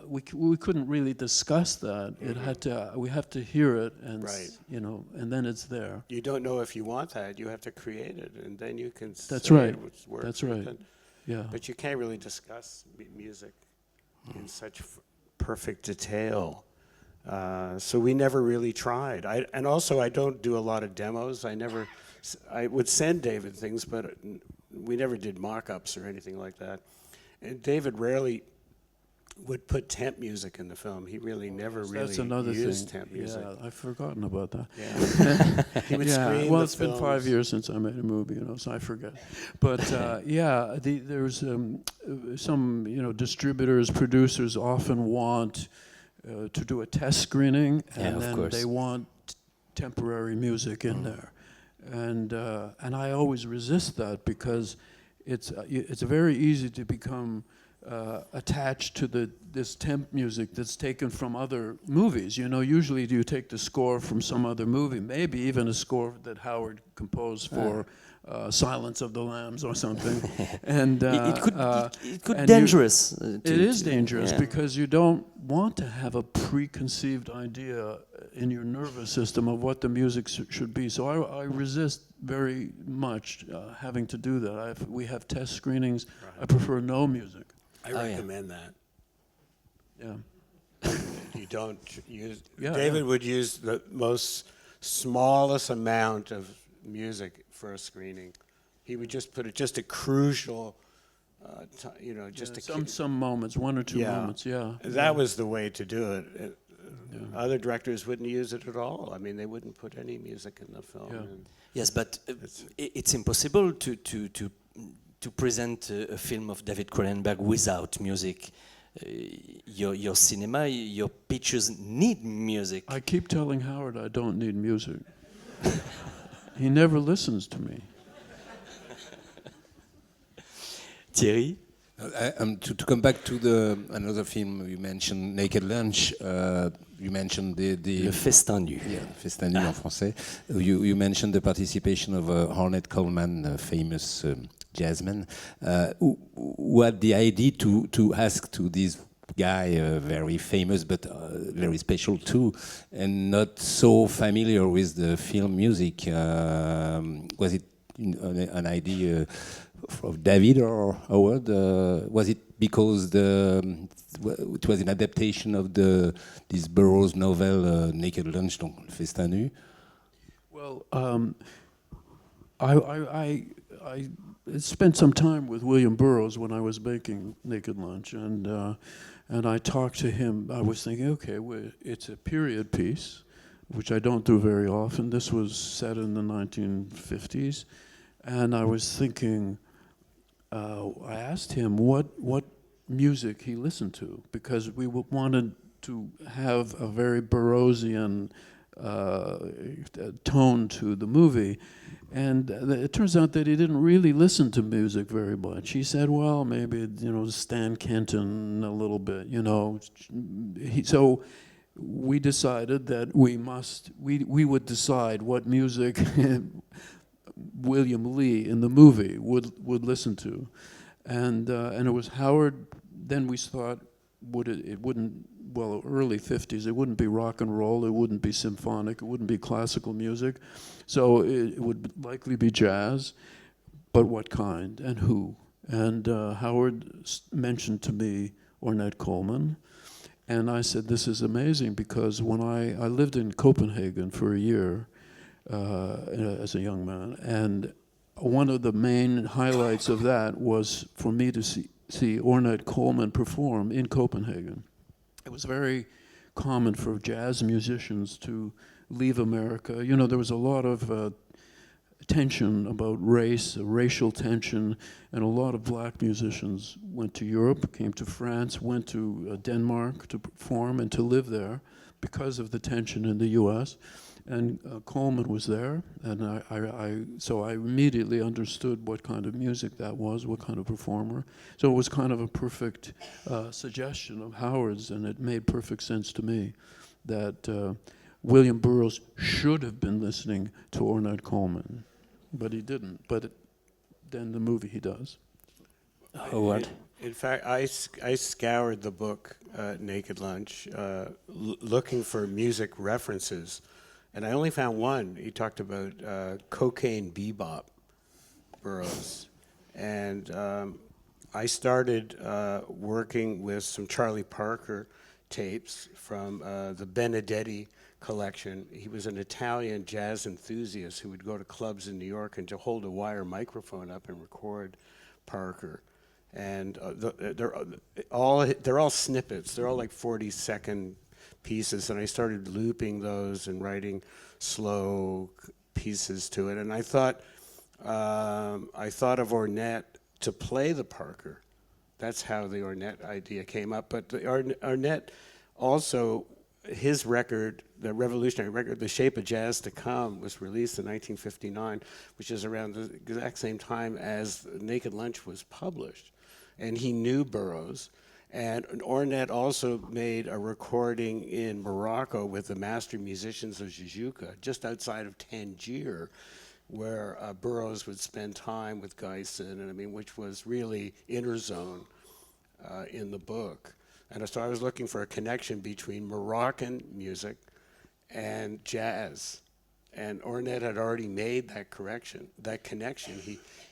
We couldn't really discuss that. It had to. We have to hear it, and you know, and then it's there. You don't know if you want that. You have to create it, and then you can. That's say right. It works. That's right. Yeah. But you can't really discuss music in such perfect detail. So we never really tried. And also I don't do a lot of demos. I would send David things, but we never did mock-ups or anything like that. And David rarely would put temp music in the film. He really never really used temp music. Yeah, I've forgotten about that. Yeah. He would screen well, the it's been 5 years since I made a movie, you know, so I forget. But there's some, you know, distributors, producers often want to do a test screening, and then they want temporary music in there, and I always resist that because it's very easy to become attached to this temp music that's taken from other movies. You know, usually you take the score from some other movie, maybe even a score that Howard composed for Silence of the Lambs or something. And it could be dangerous. It is dangerous because you don't want to have a preconceived idea in your nervous system of what the music should be. So I resist very much having to do that. We have test screenings. I prefer no music. I recommend that. Yeah. You don't use. David would use the smallest amount of music for a screening. He would just put just a crucial, some moments, 1 or 2 moments. Yeah. That was the way to do it. Other directors wouldn't use it at all. I mean, they wouldn't put any music in the film. Yeah. Yes, but it's impossible to present a film of David Cronenberg without music. Your cinema, your pictures need music. I keep telling Howard I don't need music. He never listens to me. Thierry? To come back to another film you mentioned, Naked Lunch. You mentioned Le Festin Nu. Yeah, Festin Nu en français. You mentioned the participation of Ornette Coleman, famous jazzman, who had the idea to ask to this guy, very famous but very special too, and not so familiar with the film music. Was it an idea of David or Howard? Was it because it was an adaptation of this Burroughs novel, Naked Lunch, donc Le Festin Nu? Well, I spent some time with William Burroughs when I was making Naked Lunch, and I talked to him. I was thinking, okay, it's a period piece, which I don't do very often. This was set in the 1950s, and I was thinking, I asked him what music he listened to, because we wanted to have a very Burroughsian tone to the movie. And it turns out that he didn't really listen to music very much. He said, well, maybe, you know, Stan Kenton a little bit, you know. So we decided that we would decide what music William Lee in the movie would listen to. And it was Howard. Then we thought, early 50s, it wouldn't be rock and roll, it wouldn't be symphonic, it wouldn't be classical music. So it would likely be jazz, but what kind and who? And Howard mentioned to me Ornette Coleman, And I said, this is amazing, because when I lived in Copenhagen for a year as a young man, and one of the main highlights of that was for me to see Ornette Coleman perform in Copenhagen. It was very common for jazz musicians to leave America. You know, there was a lot of tension about race, racial tension, and a lot of black musicians went to Europe, came to France, went to Denmark to perform and to live there because of the tension in the US. And Coleman was there, and so I immediately understood what kind of music that was, what kind of performer. So it was kind of a perfect suggestion of Howard's, and it made perfect sense to me that William Burroughs should have been listening to Ornette Coleman, but he didn't. But then the movie he does. Howard. In fact, I scoured the book Naked Lunch, looking for music references. And I only found one. He talked about cocaine bebop, Burroughs. And I started working with some Charlie Parker tapes from the Benedetti collection. He was an Italian jazz enthusiast who would go to clubs in New York and to hold a wire microphone up and record Parker. And they're all snippets. They're all like 40-second pieces, and I started looping those and writing slow pieces to it. And I thought of Ornette to play the Parker. That's how the Ornette idea came up. But the Ornette also, his record, the revolutionary record, The Shape of Jazz to Come, was released in 1959, which is around the exact same time as Naked Lunch was published. And he knew Burroughs. And Ornette also made a recording in Morocco with the master musicians of Tijuca, just outside of Tangier, where Burroughs would spend time with Geisen, and I mean, which was really inner zone in the book. And so I was looking for a connection between Moroccan music and jazz. And Ornette had already made that connection.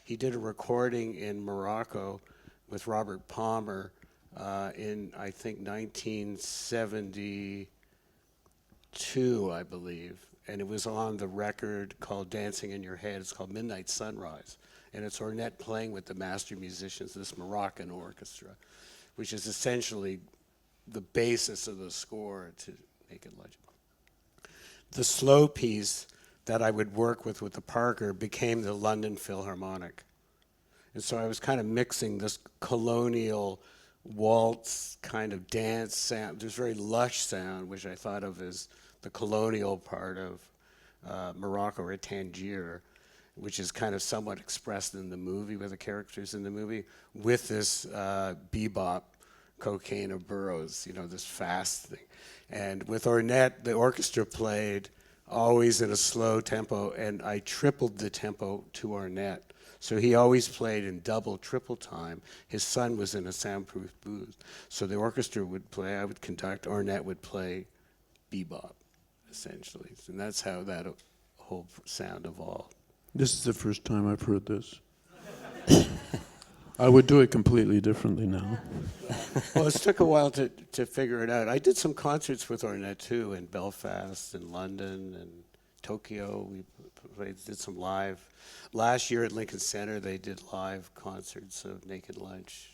He did a recording in Morocco with Robert Palmer in, I think, 1972, I believe. And it was on the record called Dancing in Your Head. It's called Midnight Sunrise. And it's Ornette playing with the master musicians, this Moroccan orchestra, which is essentially the basis of the score to Naked Lunch. The slow piece that I would work with the Parker became the London Philharmonic. And so I was kind of mixing this colonial waltz kind of dance sound. There's very lush sound, which I thought of as the colonial part of Morocco or Tangier, which is kind of somewhat expressed in the movie with the characters in the movie, with this bebop cocaine of Burroughs, you know, this fast thing. And with Ornette, the orchestra played always in a slow tempo, and I tripled the tempo to Ornette. So he always played in double, triple time. His son was in a soundproof booth. So the orchestra would play, I would conduct, Ornette would play bebop, essentially. And that's how that whole sound evolved. This is the first time I've heard this. I would do it completely differently now. Well, it took a while to figure it out. I did some concerts with Ornette, too, in Belfast and London and Tokyo. We did some live. Last year at Lincoln Center, they did live concerts of Naked Lunch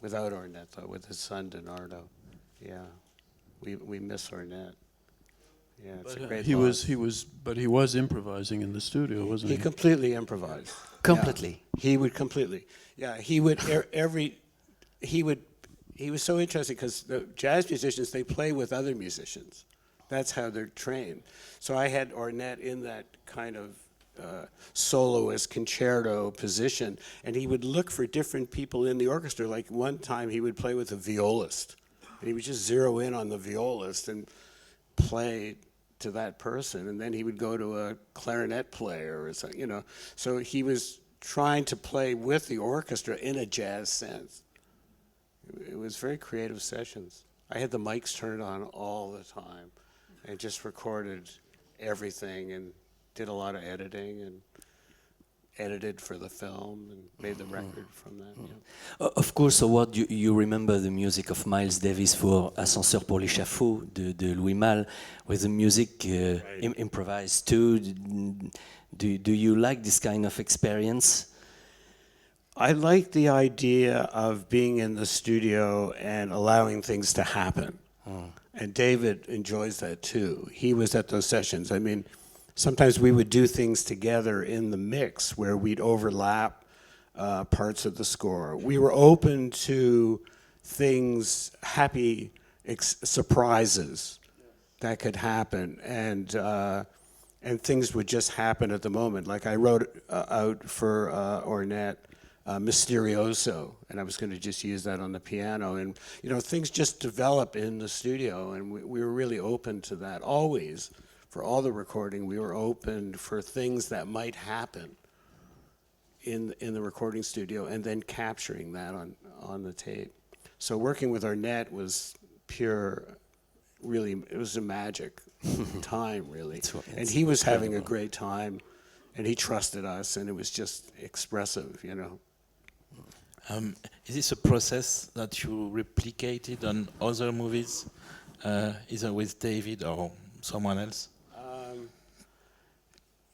without Ornette, though, with his son, Donardo. Yeah, we miss Ornette. Yeah, it's a great loss. But he was improvising in the studio, wasn't he? He completely improvised. Completely. Yeah, he would completely. Yeah, he would he was so interesting because the jazz musicians, they play with other musicians. That's how they're trained. So I had Ornette in that kind of soloist concerto position, and he would look for different people in the orchestra. Like one time he would play with a violist, and he would just zero in on the violist and play to that person, and then he would go to a clarinet player or something, you know. So he was trying to play with the orchestra in a jazz sense. It was very creative sessions. I had the mics turned on all the time and just recorded everything and did a lot of editing. And edited for the film and made the record from that. Yeah. Of course, Howard, you remember the music of Miles Davis for Ascenseur pour l'échafaud de Louis Malle, with the music improvised too. Do you like this kind of experience? I like the idea of being in the studio and allowing things to happen. And David enjoys that too. He was at those sessions. I mean, sometimes we would do things together in the mix where we'd overlap parts of the score. We were open to things, happy surprises that could happen, and things would just happen at the moment. Like I wrote out for Ornette, Mysterioso, and I was going to just use that on the piano, and you know, things just develop in the studio, and we were really open to that. Always, for all the recording, we were open for things that might happen in the recording studio, and then capturing that on the tape. So working with Ornette was pure, really, it was a magic time, really. And he was having a great time, and he trusted us, and it was just expressive, you know. Is this a process that you replicated on other movies, either with David or someone else?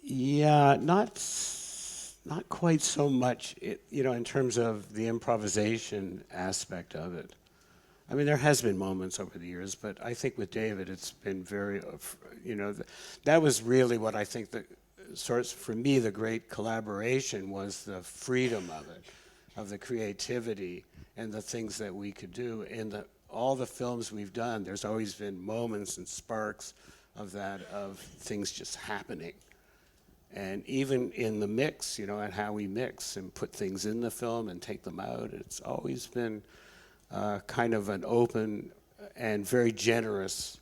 Yeah, not quite so much, you know, in terms of the improvisation aspect of it. I mean, there has been moments over the years, but I think with David, it's been very, you know, that was really what I think for me, the great collaboration was the freedom of it, of the creativity and the things that we could do. In all the films we've done, there's always been moments and sparks of that, of things just happening. And even in the mix, you know, and how we mix and put things in the film and take them out, it's always been kind of an open and very generous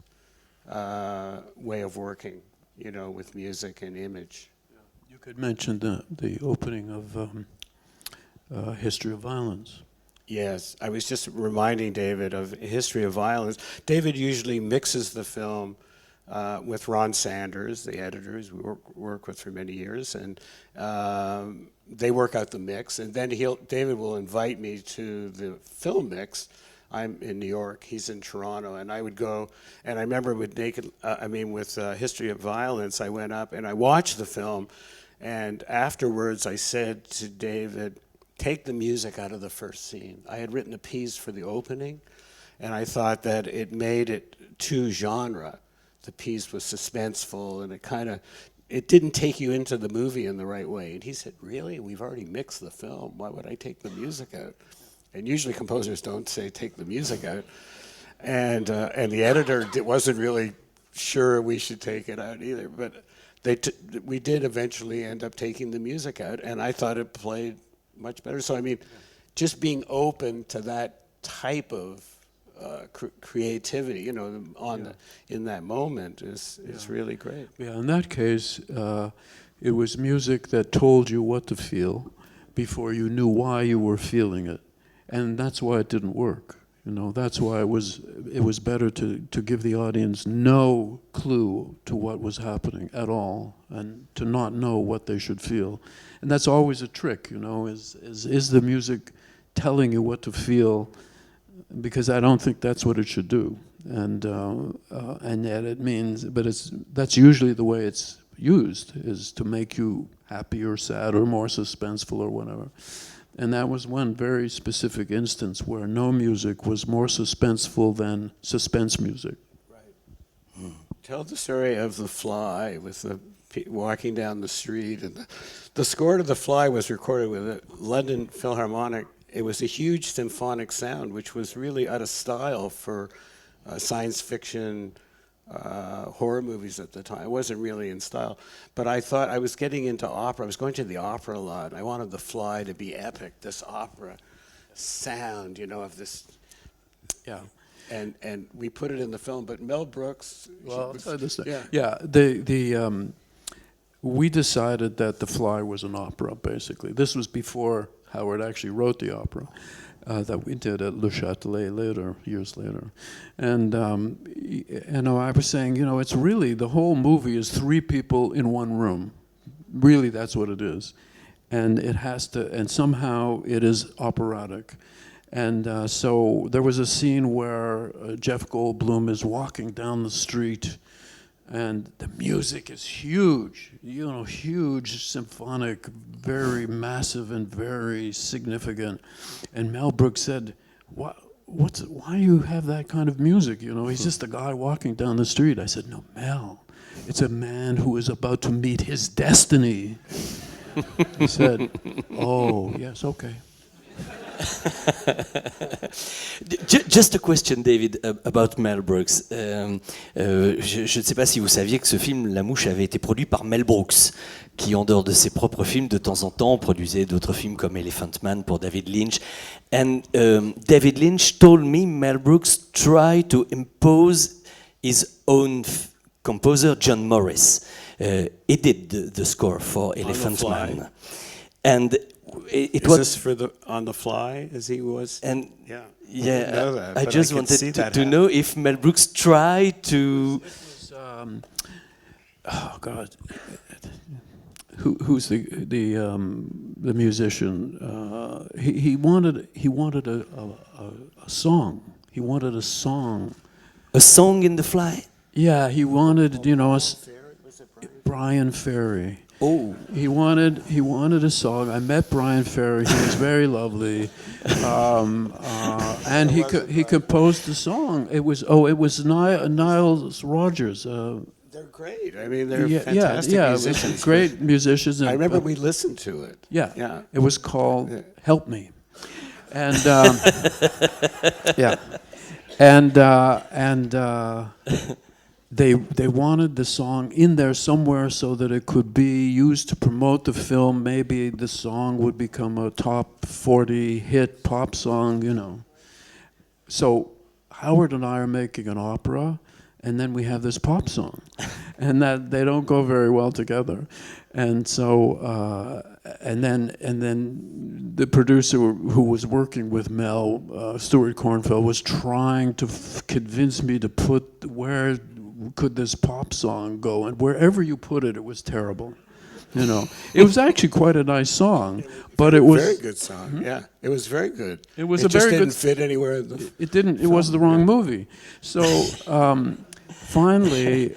way of working, you know, with music and image. Yeah. You could mention the opening of History of Violence. Yes, I was just reminding David of History of Violence. David usually mixes the film with Ron Sanders, the editors we work with for many years, and they work out the mix, and then David will invite me to the film mix. I'm in New York, he's in Toronto, and I would go, and I remember with History of Violence, I went up and I watched the film, and afterwards I said to David, take the music out of the first scene. I had written a piece for the opening, and I thought that it made it too genre. The piece was suspenseful, and it didn't take you into the movie in the right way. And he said, really? We've already mixed the film. Why would I take the music out? And usually composers don't say take the music out. And the editor wasn't really sure we should take it out either. But we did eventually end up taking the music out, and I thought it played much better. So I mean, just being open to that type of creativity, you know, in that moment is really great. Yeah, in that case, it was music that told you what to feel before you knew why you were feeling it, and that's why it didn't work. You know, that's why it was better to give the audience no clue to what was happening at all, and to not know what they should feel. And that's always a trick, you know, is the music telling you what to feel? Because I don't think that's what it should do, and yet it means. But that's usually the way it's used, is to make you happy or sad or more suspenseful or whatever. And that was one very specific instance where no music was more suspenseful than suspense music. Right. Tell the story of The Fly with the walking down the street, and the score to The Fly was recorded with a London Philharmonic. It was a huge symphonic sound, which was really out of style for science fiction, horror movies at the time. It wasn't really in style. But I thought I was getting into opera. I was going to the opera a lot. I wanted The Fly to be epic, this opera sound, you know, of this. Yeah. And we put it in the film. But Mel Brooks. Well, I'll tell you this thing. Yeah. Yeah. We decided that The Fly was an opera, basically. This was before Howard actually wrote the opera that we did at Le Châtelet later, years later. And I was saying, you know, it's really, the whole movie is three people in one room. Really, that's what it is. and it has to, and somehow it is operatic. And so there was a scene where Jeff Goldblum is walking down the street, and the music is huge, huge, symphonic, very massive and very significant. And Mel Brooks said, why do you have that kind of music? He's just a guy walking down the street. I said, no, Mel, it's a man who is about to meet his destiny. He said, oh, yes, okay. Just a question, David, about Mel Brooks. Je ne sais pas si vous saviez que ce film, La Mouche, avait été produit par Mel Brooks, qui, en dehors de ses propres films, de temps en temps, produisait d'autres films comme Elephant Man pour David Lynch. And David Lynch told me Mel Brooks tried to impose his own composer, John Morris. He did the score for Elephant Man. And it Is was this for On the Fly, as he was? And yeah, yeah, know that, I but just I could see wanted that to happen. know if Mel Brooks tried to. Oh God, who's the musician? He wanted a song. He wanted a song. A song in The Fly. Yeah, he wanted Brian Ferry. Oh, he wanted a song. I met Brian Ferry. He was very lovely, and he composed the song. It was Niles Rodgers. They're great. I mean, they're fantastic musicians. Great musicians. I remember we listened to it. Yeah. It was called "Help Me," and They wanted the song in there somewhere so that it could be used to promote the film. Maybe the song would become a top 40 hit pop song, So Howard and I are making an opera, and then we have this pop song, and that they don't go very well together. And so, and then the producer who was working with Mel, Stuart Cornfeld, was trying to convince me to put where could this pop song go, and wherever you put it, it was terrible. It was actually quite a nice song, but it was very good song. Mm-hmm. Yeah, it was very good. It was it a very just good. Didn't fit anywhere. It didn't. It was the wrong movie. So finally,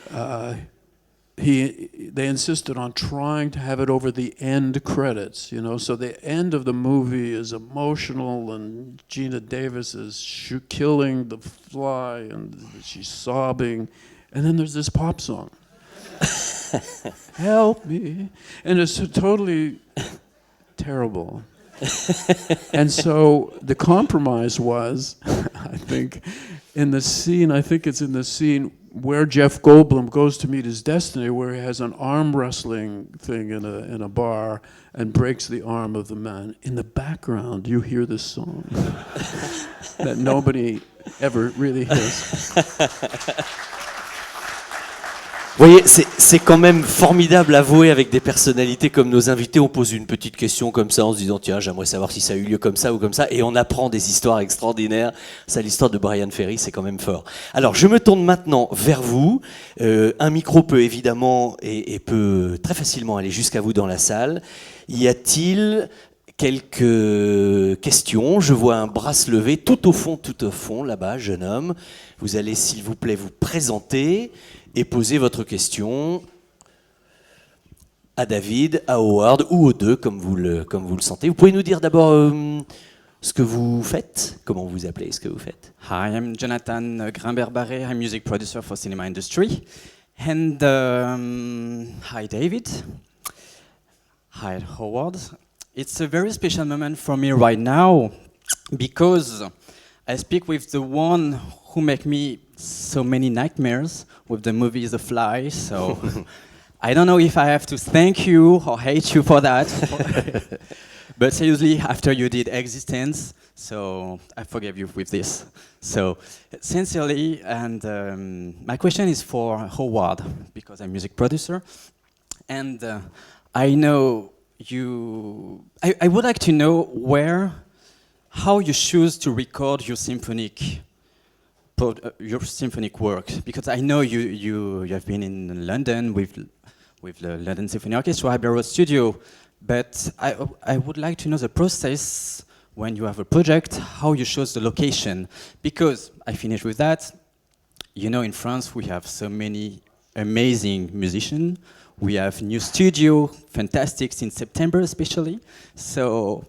they insisted on trying to have it over the end credits. So the end of the movie is emotional, and Gina Davis is killing the fly, and she's sobbing. And then there's this pop song. Help me. And it's totally terrible. And so the compromise was, I think it's in the scene where Jeff Goldblum goes to meet his destiny, where he has an arm wrestling thing in a bar and breaks the arm of the man. In the background, you hear this song that nobody ever really hears. Vous voyez, c'est quand même formidable à jouer avec des personnalités comme nos invités. On pose une petite question comme ça en se disant tiens, j'aimerais savoir si ça a eu lieu comme ça ou comme ça, et on apprend des histoires extraordinaires. Ça, l'histoire de Brian Ferry, c'est quand même fort. Alors, je me tourne maintenant vers vous. Un micro peut évidemment et peut très facilement aller jusqu'à vous dans la salle. Y a-t-il quelques questions? Je vois un bras se lever tout au fond, là-bas, jeune homme. Vous allez, s'il vous plaît, vous présenter et poser votre question à David, à Howard ou aux deux, comme vous le sentez. Vous pouvez nous dire d'abord ce que vous faites, comment vous appelez, ce que vous faites. Hi, I'm Jonathan Grimbert-Barré. I'm music producer for cinema industry. And hi, David. Hi, Howard. It's a very special moment for me right now because I speak with the one who make me so many nightmares with the movie The Fly, so I don't know if I have to thank you or hate you for that. But seriously, after you did Existence, so I forgive you with this. So sincerely, and my question is for Howard, because I'm music producer, and I know you. I would like to know how you choose to record your symphonic work, because I know you have been in London with with the London Symphony Orchestra, Perrot Studio. But I would like to know the process when you have a project, how you choose the location. Because I finish with that. You know, in France, we have so many amazing musicians. We have new studio, fantastic, since September especially. So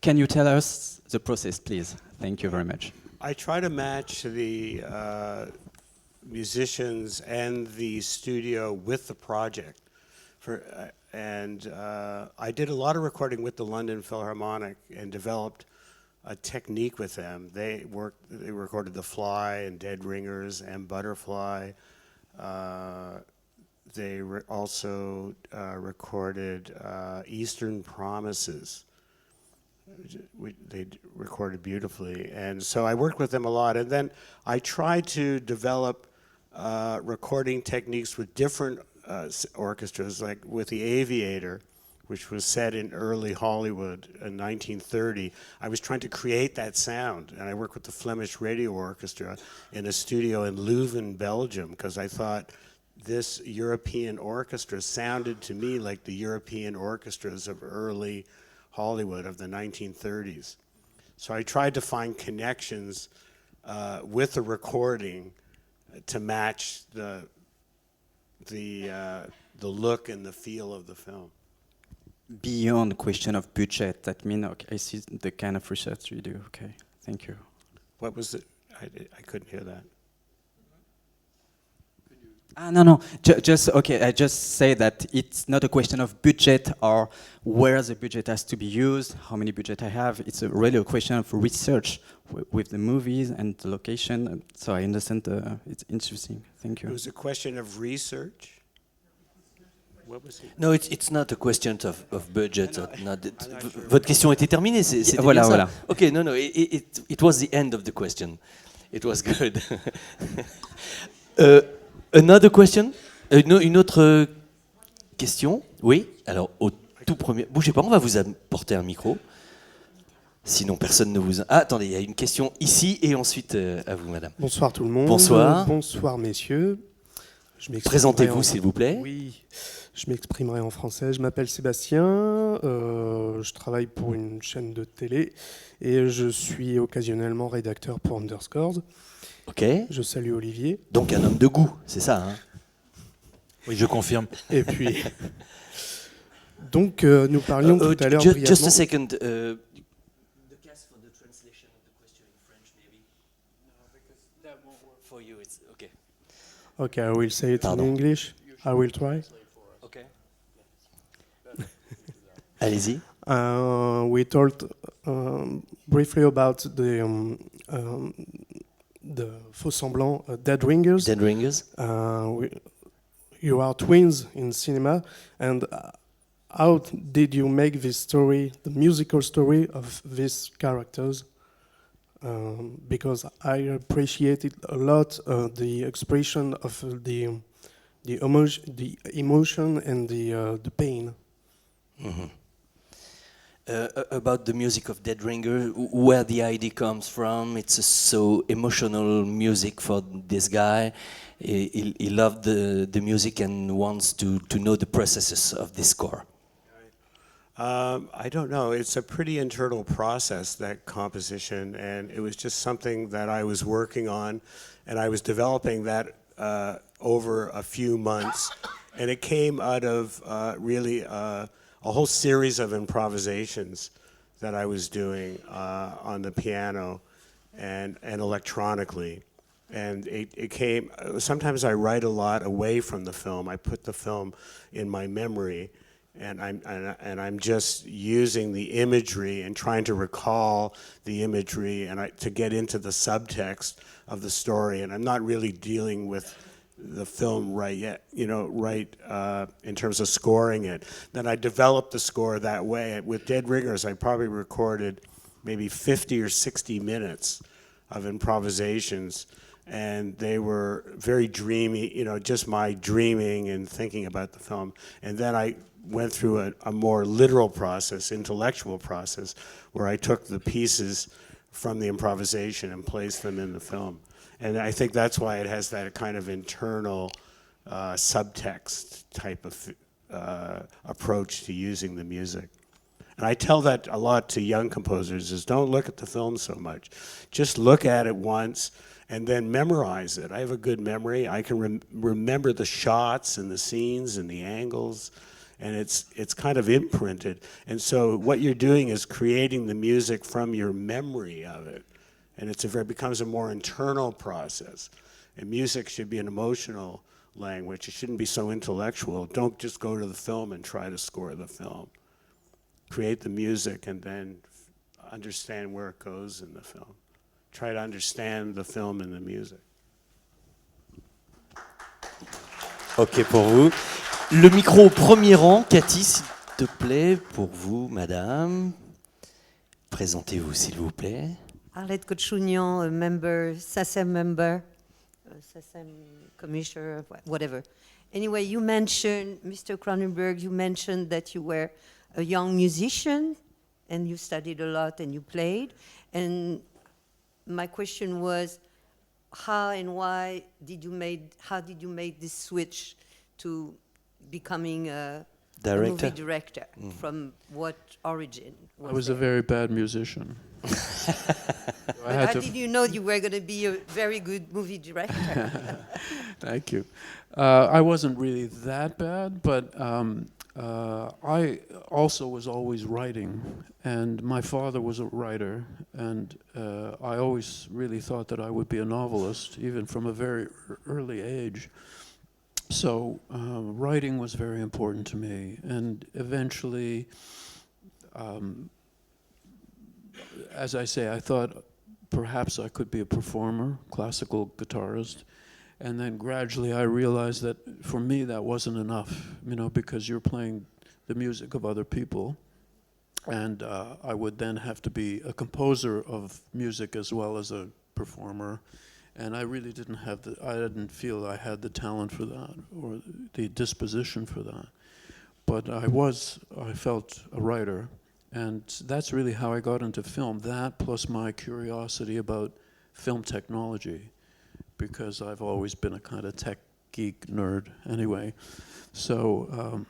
can you tell us the process, please? Thank you very much. I try to match the musicians and the studio with the project. I did a lot of recording with the London Philharmonic and developed a technique with them. They recorded The Fly and Dead Ringers and Butterfly. They also recorded Eastern Promises. They recorded beautifully. And so I worked with them a lot. And then I tried to develop recording techniques with different orchestras, like with The Aviator, which was set in early Hollywood in 1930. I was trying to create that sound, and I worked with the Flemish Radio Orchestra in a studio in Leuven, Belgium, because I thought this European orchestra sounded to me like the European orchestras of early Hollywood of the 1930s. So I tried to find connections with the recording to match the look and the feel of the film. Beyond the question of budget, that means, okay, I see the kind of research you do. Okay, thank you. What was it? I couldn't hear that. No. Just okay. I just say that it's not a question of budget or where the budget has to be used, how many budget I have. It's really a question of research with the movies and the location. So I understand. It's interesting. Thank you. It was a question of research. What was it? No, it's not a question of budget. Votre question était terminée. C'était Voilà, bien ça? voilà. Okay, no. It was the end of the question. It was good. Another question? Une autre question? Oui. Alors, au tout premier... Bougez pas, on va vous apporter un micro. Sinon, personne ne vous... Ah, attendez, il y a une question ici et ensuite à vous, madame. Bonsoir tout le monde. Bonsoir. Bonsoir, messieurs. Présentez-vous, s'il vous plaît. Oui, je m'exprimerai en français. Je m'appelle Sébastien. Je travaille pour une chaîne de télé et je suis occasionnellement rédacteur pour Underscores. Ok. Je salue Olivier. Donc un homme de goût, c'est ça, hein? Oui, je confirme. Et puis, donc nous parlions tout à l'heure brièvement. Just a second. The cast for the translation of the question in French, maybe. No, because that won't work for you. It's okay. Okay, I will say it in English. I will try. Okay. Allez-y. We talked briefly about the faux semblants, Dead Ringers. Dead Ringers. You are twins in cinema, and how did you make this story, the musical story of these characters? Because I appreciated a lot the expression of the emotion and the pain. Mm-hmm. About the music of Dead Ringer, where the idea comes from. It's a so emotional music for this guy. He loved the music and wants to know the processes of this score. I don't know. It's a pretty internal process, that composition, and it was just something that I was working on, and I was developing that over a few months, and it came out of really a whole series of improvisations that I was doing on the piano and electronically. And it came, sometimes I write a lot away from the film. I put the film in my memory, and I'm just using the imagery and trying to recall the imagery and to get into the subtext of the story. And I'm not really dealing with the film right yet, in terms of scoring it. Then I developed the score that way. With Dead Ringers, I probably recorded maybe 50 or 60 minutes of improvisations, and they were very dreamy, just my dreaming and thinking about the film. And then I went through a more literal process, intellectual process, where I took the pieces from the improvisation and placed them in the film. And I think that's why it has that kind of internal subtext type of approach to using the music. And I tell that a lot to young composers, is don't look at the film so much. Just look at it once and then memorize it. I have a good memory. I can remember the shots and the scenes and the angles, and it's kind of imprinted. And so what you're doing is creating the music from your memory of it. And it becomes a more internal process. And music should be an emotional language. It shouldn't be so intellectual. Don't just go to the film and try to score the film. Create the music and then understand where it goes in the film. Try to understand the film and the music. Ok pour vous. Le micro au premier rang, Cathy, s'il te plaît, pour vous, madame. Présentez-vous, s'il vous plaît. Arlette Cochunian, a member, SACEM member, SACEM commissioner, whatever. Anyway, you mentioned, Mr. Cronenberg, you mentioned that you were a young musician and you studied a lot and you played. And my question was, how and why did you make this switch to becoming a movie director? From what origin? I was a very bad musician. How did you know you were going to be a very good movie director? Thank you. I wasn't really that bad, but I also was always writing, and my father was a writer, and I always really thought that I would be a novelist, even from a very early age. So writing was very important to me, and eventually, as I say, I thought perhaps I could be a performer, classical guitarist, and then gradually I realized that for me that wasn't enough, because you're playing the music of other people, and I would then have to be a composer of music as well as a performer, and I really I didn't feel I had the talent for that or the disposition for that, but I felt a writer. And that's really how I got into film, that plus my curiosity about film technology, because I've always been a kind of tech geek nerd anyway. So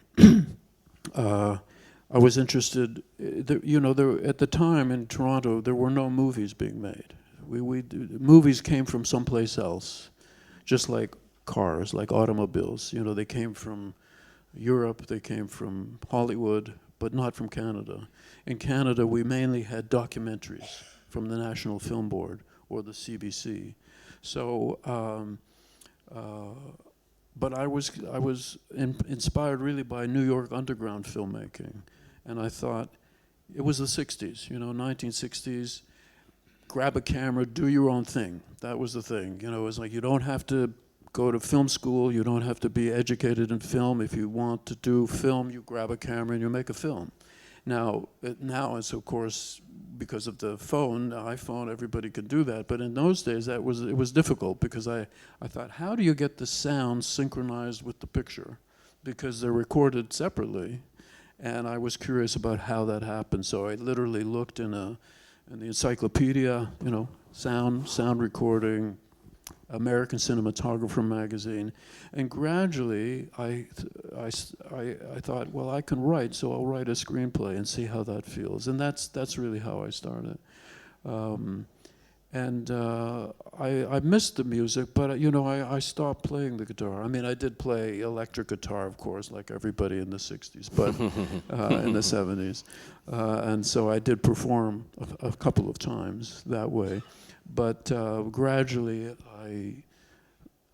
I was interested, at the time in Toronto, there were no movies being made. Movies came from someplace else, just like cars, like automobiles. They came from Europe, they came from Hollywood, but not from Canada. In Canada, we mainly had documentaries from the National Film Board or the CBC. So, but I was inspired really by New York underground filmmaking, and I thought it was the 60s, 1960s. Grab a camera, do your own thing. That was the thing. It was like you don't have to go to film school. You don't have to be educated in film. If you want to do film, you grab a camera and you make a film. Now it's of course because of the phone, the iPhone, everybody can do that. But in those days, it was difficult because I thought, how do you get the sound synchronized with the picture? Because they're recorded separately, and I was curious about how that happened. So I literally looked in the encyclopedia, sound recording, American Cinematographer magazine, and gradually I thought, well, I can write, so I'll write a screenplay and see how that feels, and that's really how I started. I missed the music, but I stopped playing the guitar. I mean, I did play electric guitar, of course, like everybody in the 60s, but in the 70s, and so I did perform a couple of times that way. But gradually, I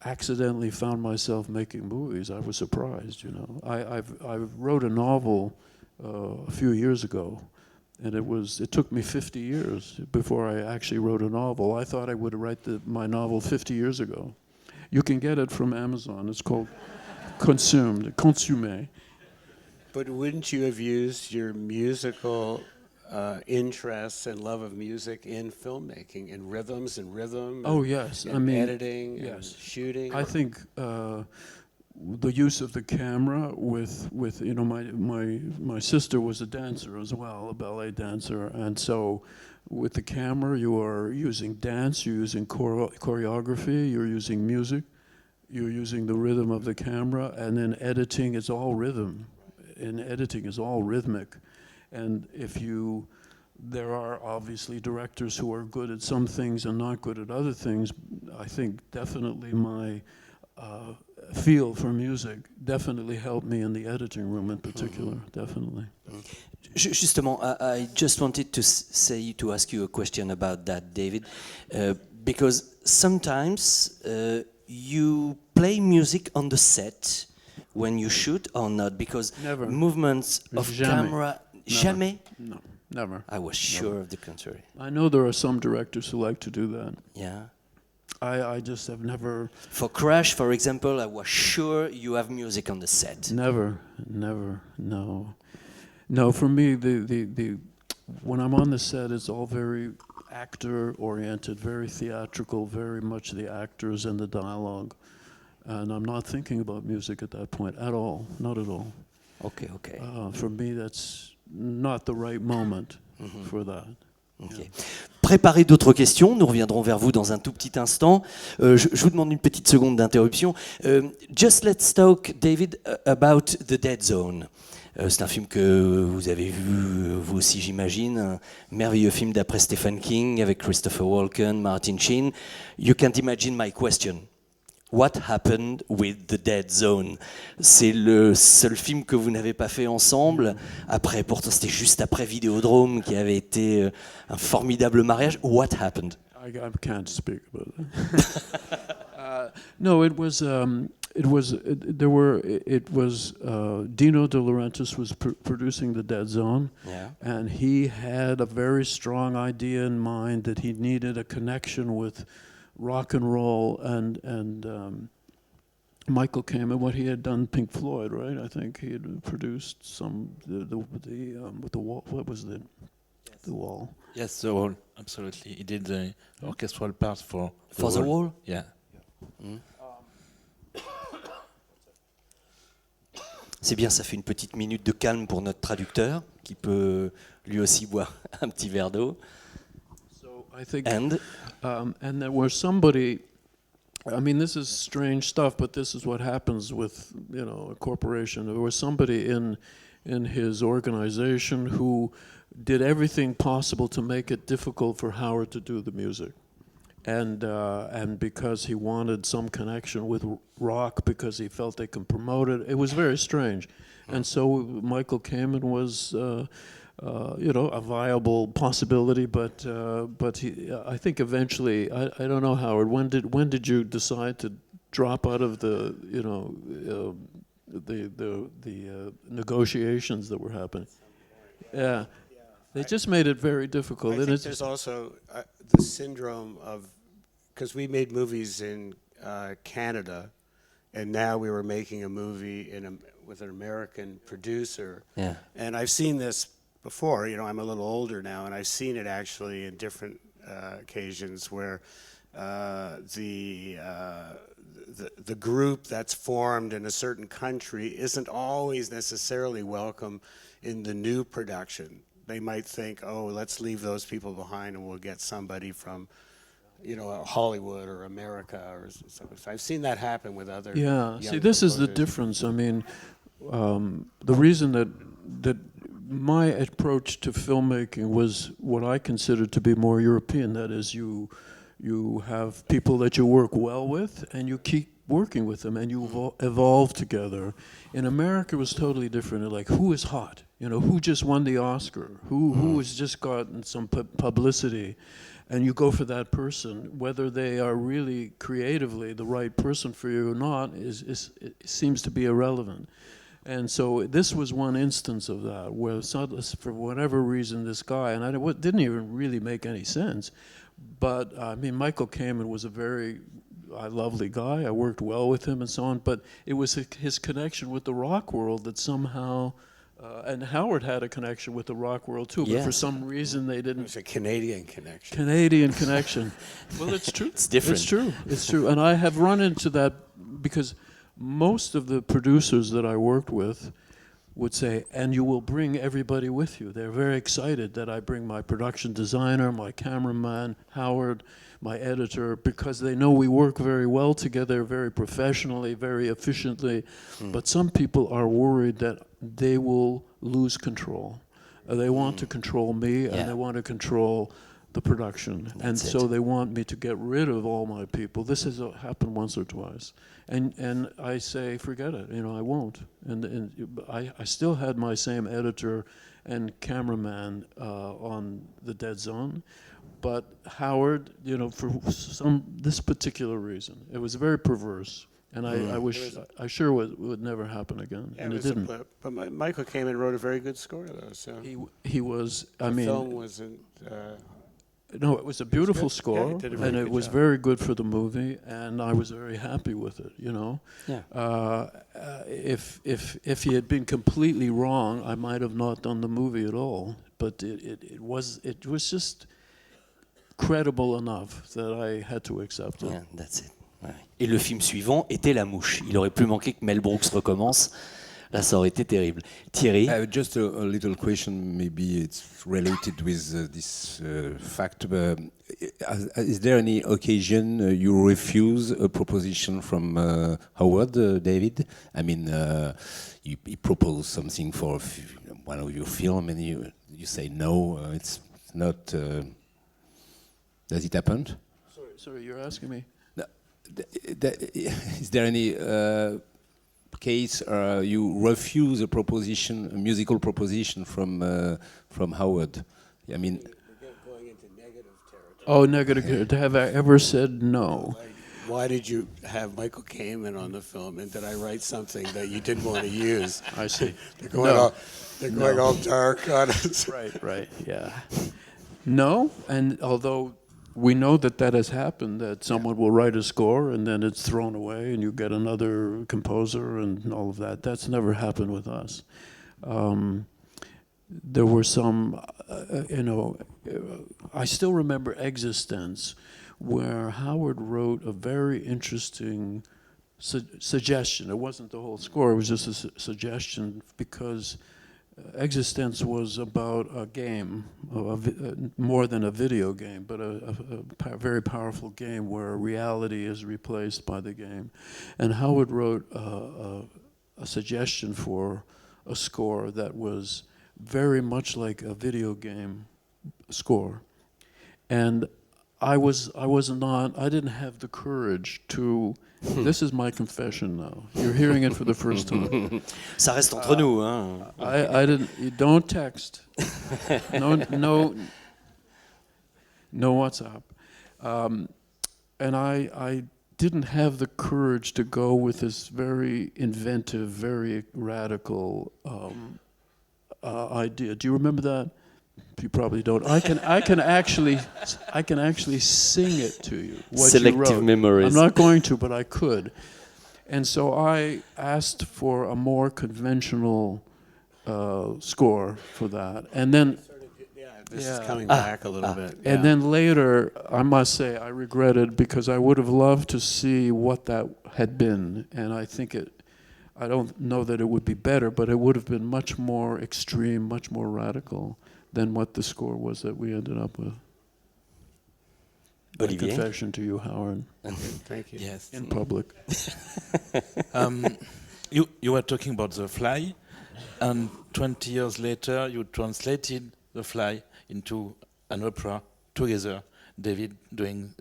accidentally found myself making movies. I was surprised, I wrote a novel a few years ago, and it took me 50 years before I actually wrote a novel. I thought I would write my novel 50 years ago. You can get it from Amazon. It's called Consumé. But wouldn't you have used your musical interests and love of music in filmmaking, in rhythms and rhythm? Oh yes, and editing, yes, and shooting. I think the use of the camera with my sister was a dancer as well, a ballet dancer, and so with the camera you are using dance, you're using choreography, you're using music you're using the rhythm of the camera, and then editing is all rhythm. And editing is all rhythmic. And there are obviously directors who are good at some things and not good at other things. I think definitely my feel for music definitely helped me in the editing room in particular, definitely. Justement, I just wanted to ask you a question about that, David, because sometimes you play music on the set when you shoot or not, because Never. Movements of camera, jamais? No, never. I was sure of the contrary. I know there are some directors who like to do that. Yeah. I just have never... For Crash, for example, I was sure you have music on the set. Never, no. No, for me, when I'm on the set, it's all very actor-oriented, very theatrical, very much the actors and the dialogue. And I'm not thinking about music at that point at all, not at all. Okay. For me, that's not the right moment for that. Okay. Yeah. Préparez d'autres questions, nous reviendrons vers vous dans un tout petit instant. Je vous demande une petite seconde d'interruption. Just let's talk, David, about The Dead Zone. C'est un film que vous avez vu, vous aussi j'imagine, un merveilleux film d'après Stephen King avec Christopher Walken, Martin Sheen. You can't imagine my question. What happened with The Dead Zone? C'est le seul film que vous n'avez pas fait ensemble. Après, pourtant, c'était juste après Vidéodrome qui avait été un formidable mariage. What happened? I can't speak about that. No, it was Dino De Laurentiis was producing The Dead Zone, Yeah. and he had a very strong idea in mind that he needed a connection with rock and roll, and Michael came, and what he had done, Pink Floyd, right? I think he had produced some with the wall. What was the wall? Yes, the wall. Absolutely. He did the orchestral part for The Wall? Yeah. C'est bien, ça fait une petite minute de calme pour notre traducteur, qui peut lui aussi boire un petit verre d'eau. So I think, And there was somebody. I mean, this is strange stuff, but this is what happens with a corporation. There was somebody in his organization who did everything possible to make it difficult for Howard to do the music. And because he wanted some connection with rock, because he felt they can promote it, it was very strange. And so Michael Kamen was, a viable possibility. But I think eventually, I don't know, Howard. When did you decide to drop out of the negotiations that were happening? Yeah. They just made it very difficult. I think there's also the syndrome of, because we made movies in Canada, and now we were making a movie with an American producer. Yeah. And I've seen this before. I'm a little older now, and I've seen it actually in different occasions where the group that's formed in a certain country isn't always necessarily welcome in the new production. They might think, oh, let's leave those people behind and we'll get somebody from, Hollywood or America or something. So I've seen that happen with other. Yeah. See, this is the difference. I mean, the reason that my approach to filmmaking was what I considered to be more European. That is, you have people that you work well with, and you keep working with them, and you evolve together. In America, it was totally different. Like, who is hot? Who just won the Oscar? Who has just gotten some publicity? And you go for that person. Whether they are really creatively the right person for you or not it seems to be irrelevant. And so this was one instance of that, where for whatever reason this guy, and it didn't even really make any sense, but I mean, Michael Kamen was a very lovely guy. I worked well with him and so on, but it was his connection with the rock world that somehow, and Howard had a connection with the rock world too, but for some reason they didn't. It's a Canadian connection. Canadian connection. Well, it's true. It's different. It's true. And I have run into that because most of the producers that I worked with would say, and you will bring everybody with you. They're very excited that I bring my production designer, my cameraman, Howard, my editor, because they know we work very well together, very professionally, very efficiently. But some people are worried that they will lose control. They want to control me, and they want to control the production. And so they want me to get rid of all my people. This has happened once or twice. And I say, forget it, I won't. And I still had my same editor and cameraman on The Dead Zone. But Howard, for this particular reason, it was very perverse. And I sure would never happen again. Yeah, and it didn't. But Michael came and wrote a very good score, though. So He was, the film wasn't... no, it was a beautiful good. score, Yeah, he did a very and it good was job. very good for the movie, and I was very happy with it. Yeah. If he had been completely wrong, I might have not done the movie at all. But it was just credible enough that I had to accept it. Yeah, that's it. Ouais. Et le film suivant était La Mouche. Il aurait plus manqué que Mel Brooks recommence. Là, ça aurait été terrible. Thierry? Just a little question, maybe it's related with this fact. Is there any occasion you refuse a proposition from Howard, David? I mean, you propose something for one of your films and you say no, it's not... does it happen? Sorry, you're asking me? No, is there any... case you refuse a musical proposition from Howard? I mean, going into negative territory. Oh, negative. Have I ever said no? Why did you have Michael Kamen on the film, and did I write something that you didn't want to use? I see. They're going all dark on it. Right, yeah. No, and although we know that has happened, that someone will write a score and then it's thrown away and you get another composer and all of that. That's never happened with us. There were some, I still remember Existence, where Howard wrote a very interesting suggestion. It wasn't the whole score, it was just a suggestion, because Existence was about a game, more than a video game, but a very powerful game where reality is replaced by the game. And Howard wrote a suggestion for a score that was very much like a video game score. And I didn't have the courage to... This is my confession now. You're hearing it for the first time. Ça reste entre nous, hein. I didn't. You don't text. No WhatsApp. And I didn't have the courage to go with this very inventive, very radical idea. Do you remember that? You probably don't. I can actually sing it to you. What Selective you wrote. memories. I'm not going to, but I could. And so I asked for a more conventional score for that, and then This is coming back a little bit. and then later, I must say, I regretted, because I would have loved to see what that had been, and I think I don't know that it would be better, but it would have been much more extreme, much more radical than what the score was that we ended up with. Olivier? Confession to you, Howard. Thank you. Yes. In public. You were talking about The Fly, and 20 years later you translated The Fly into an opera together. David doing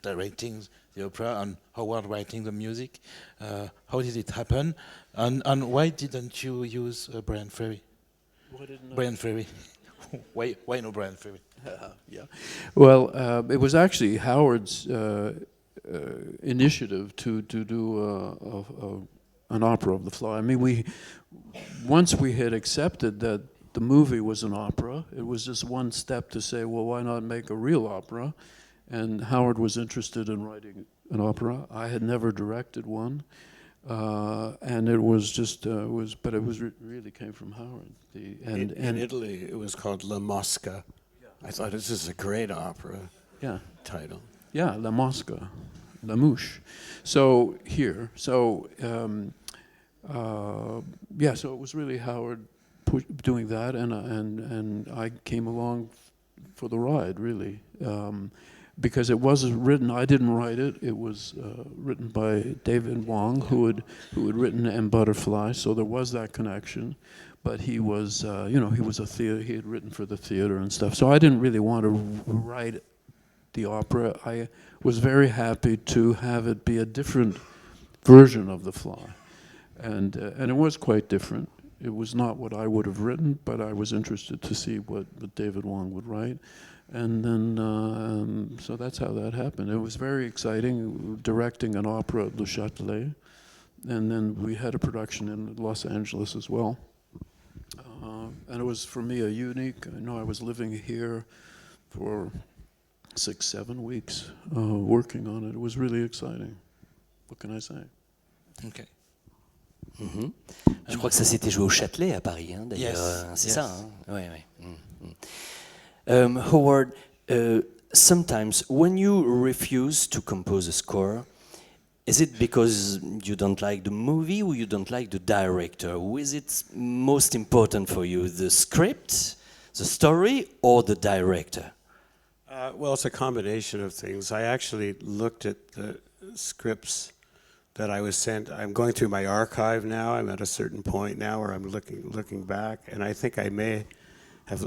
directing the opera and Howard writing the music. How did it happen? And why didn't you use Brian Ferry? Brian Ferry. Why no Brian Ferry? Yeah. Well, it was actually Howard's initiative to do an opera of The Fly. I mean, once we had accepted that the movie was an opera, it was just one step to say, well, why not make a real opera? And Howard was interested in writing an opera. I had never directed one. And it was just, but it was really came from Howard. In Italy, it was called La Mosca. I thought this is a great opera title. Yeah, La Mosca. La Mouche. So here, so yeah, so it was really Howard doing that, and I came along for the ride, really, because it wasn't written. I didn't write it. It was written by David Wong, who had written M. Butterfly. So there was that connection, but he was, you know, he was he had written for the theater and stuff. So I didn't really want to write the opera. I was very happy to have it be a different version of The Fly, and it was quite different. It was not what I would have written, but I was interested to see what David Wong would write. And then, so that's how that happened. It was very exciting, directing an opera at Le Châtelet. And then we had a production in Los Angeles as well. And it was, for me, a unique, I know I was living here for 6-7 weeks working on it. It was really exciting. What can I say? Okay. Mhm. Je crois que ça s'était joué au Châtelet à Paris, hein, d'ailleurs. Yes, C'est yes. ça, hein? Ouais, ouais. Howard, sometimes when you refuse to compose a score, is it because you don't like the movie or you don't like the director? Who is it most important for you, the script, the story, or the director? Well, it's a combination of things. I actually looked at the scripts that I was sent. I'm going through my archive now. I'm at a certain point now where I'm looking back, and I think I may have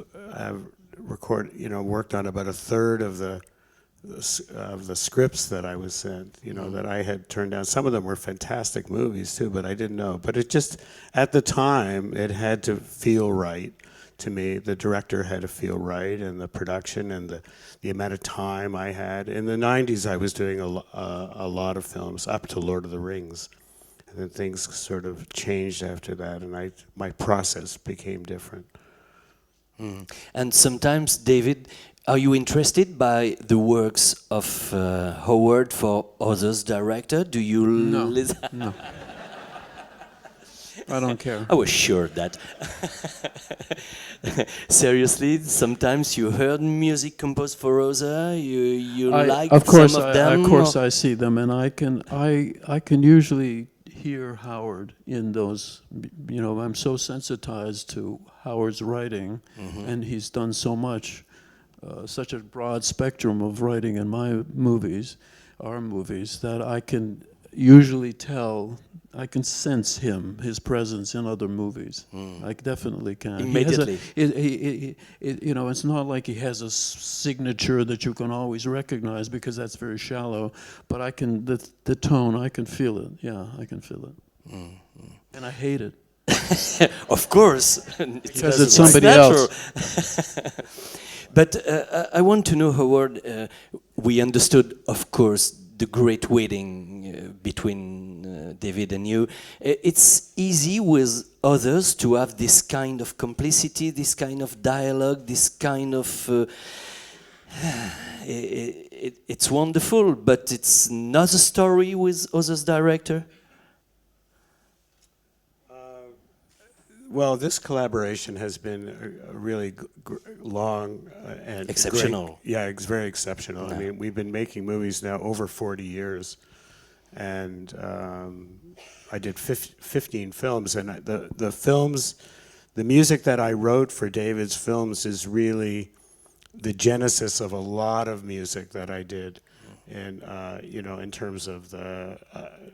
worked on about a third of the scripts that I was sent. That I had turned down. Some of them were fantastic movies too, but I didn't know. But it just, at the time, it had to feel right to me. The director had to feel right, and the production, and the amount of time I had. In the 90s, I was doing a lot of films, up to Lord of the Rings. And then things sort of changed after that, and my process became different. Mm. And sometimes, David, are you interested by the works of Howard for others director? Do you No. No. I don't care. I was sure that. Seriously, sometimes you heard music composed for other. You like some of them. Of course, I see them, and I can usually hear Howard in those. I'm so sensitized to Howard's writing, and he's done so much, such a broad spectrum of writing in my movies, our movies, that I can usually tell. I can sense his presence in other movies. I definitely can. Immediately. It's not like he has a signature that you can always recognize, because that's very shallow. But I can, the tone, I can feel it. Yeah, I can feel it. And I hate it. Of course. Because it's somebody else. But I want to know, Howard, we understood, of course, the great wedding between David and you. It's easy with others to have this kind of complicity, this kind of dialogue, this kind of... it's wonderful, but it's not a story with others director? Well, this collaboration has been a really long and exceptional. Great, yeah, it's very exceptional. Yeah. I mean, we've been making movies now over 40 years, and I did 15 films. And the films, the music that I wrote for David's films is really the genesis of a lot of music that I did, and in terms of the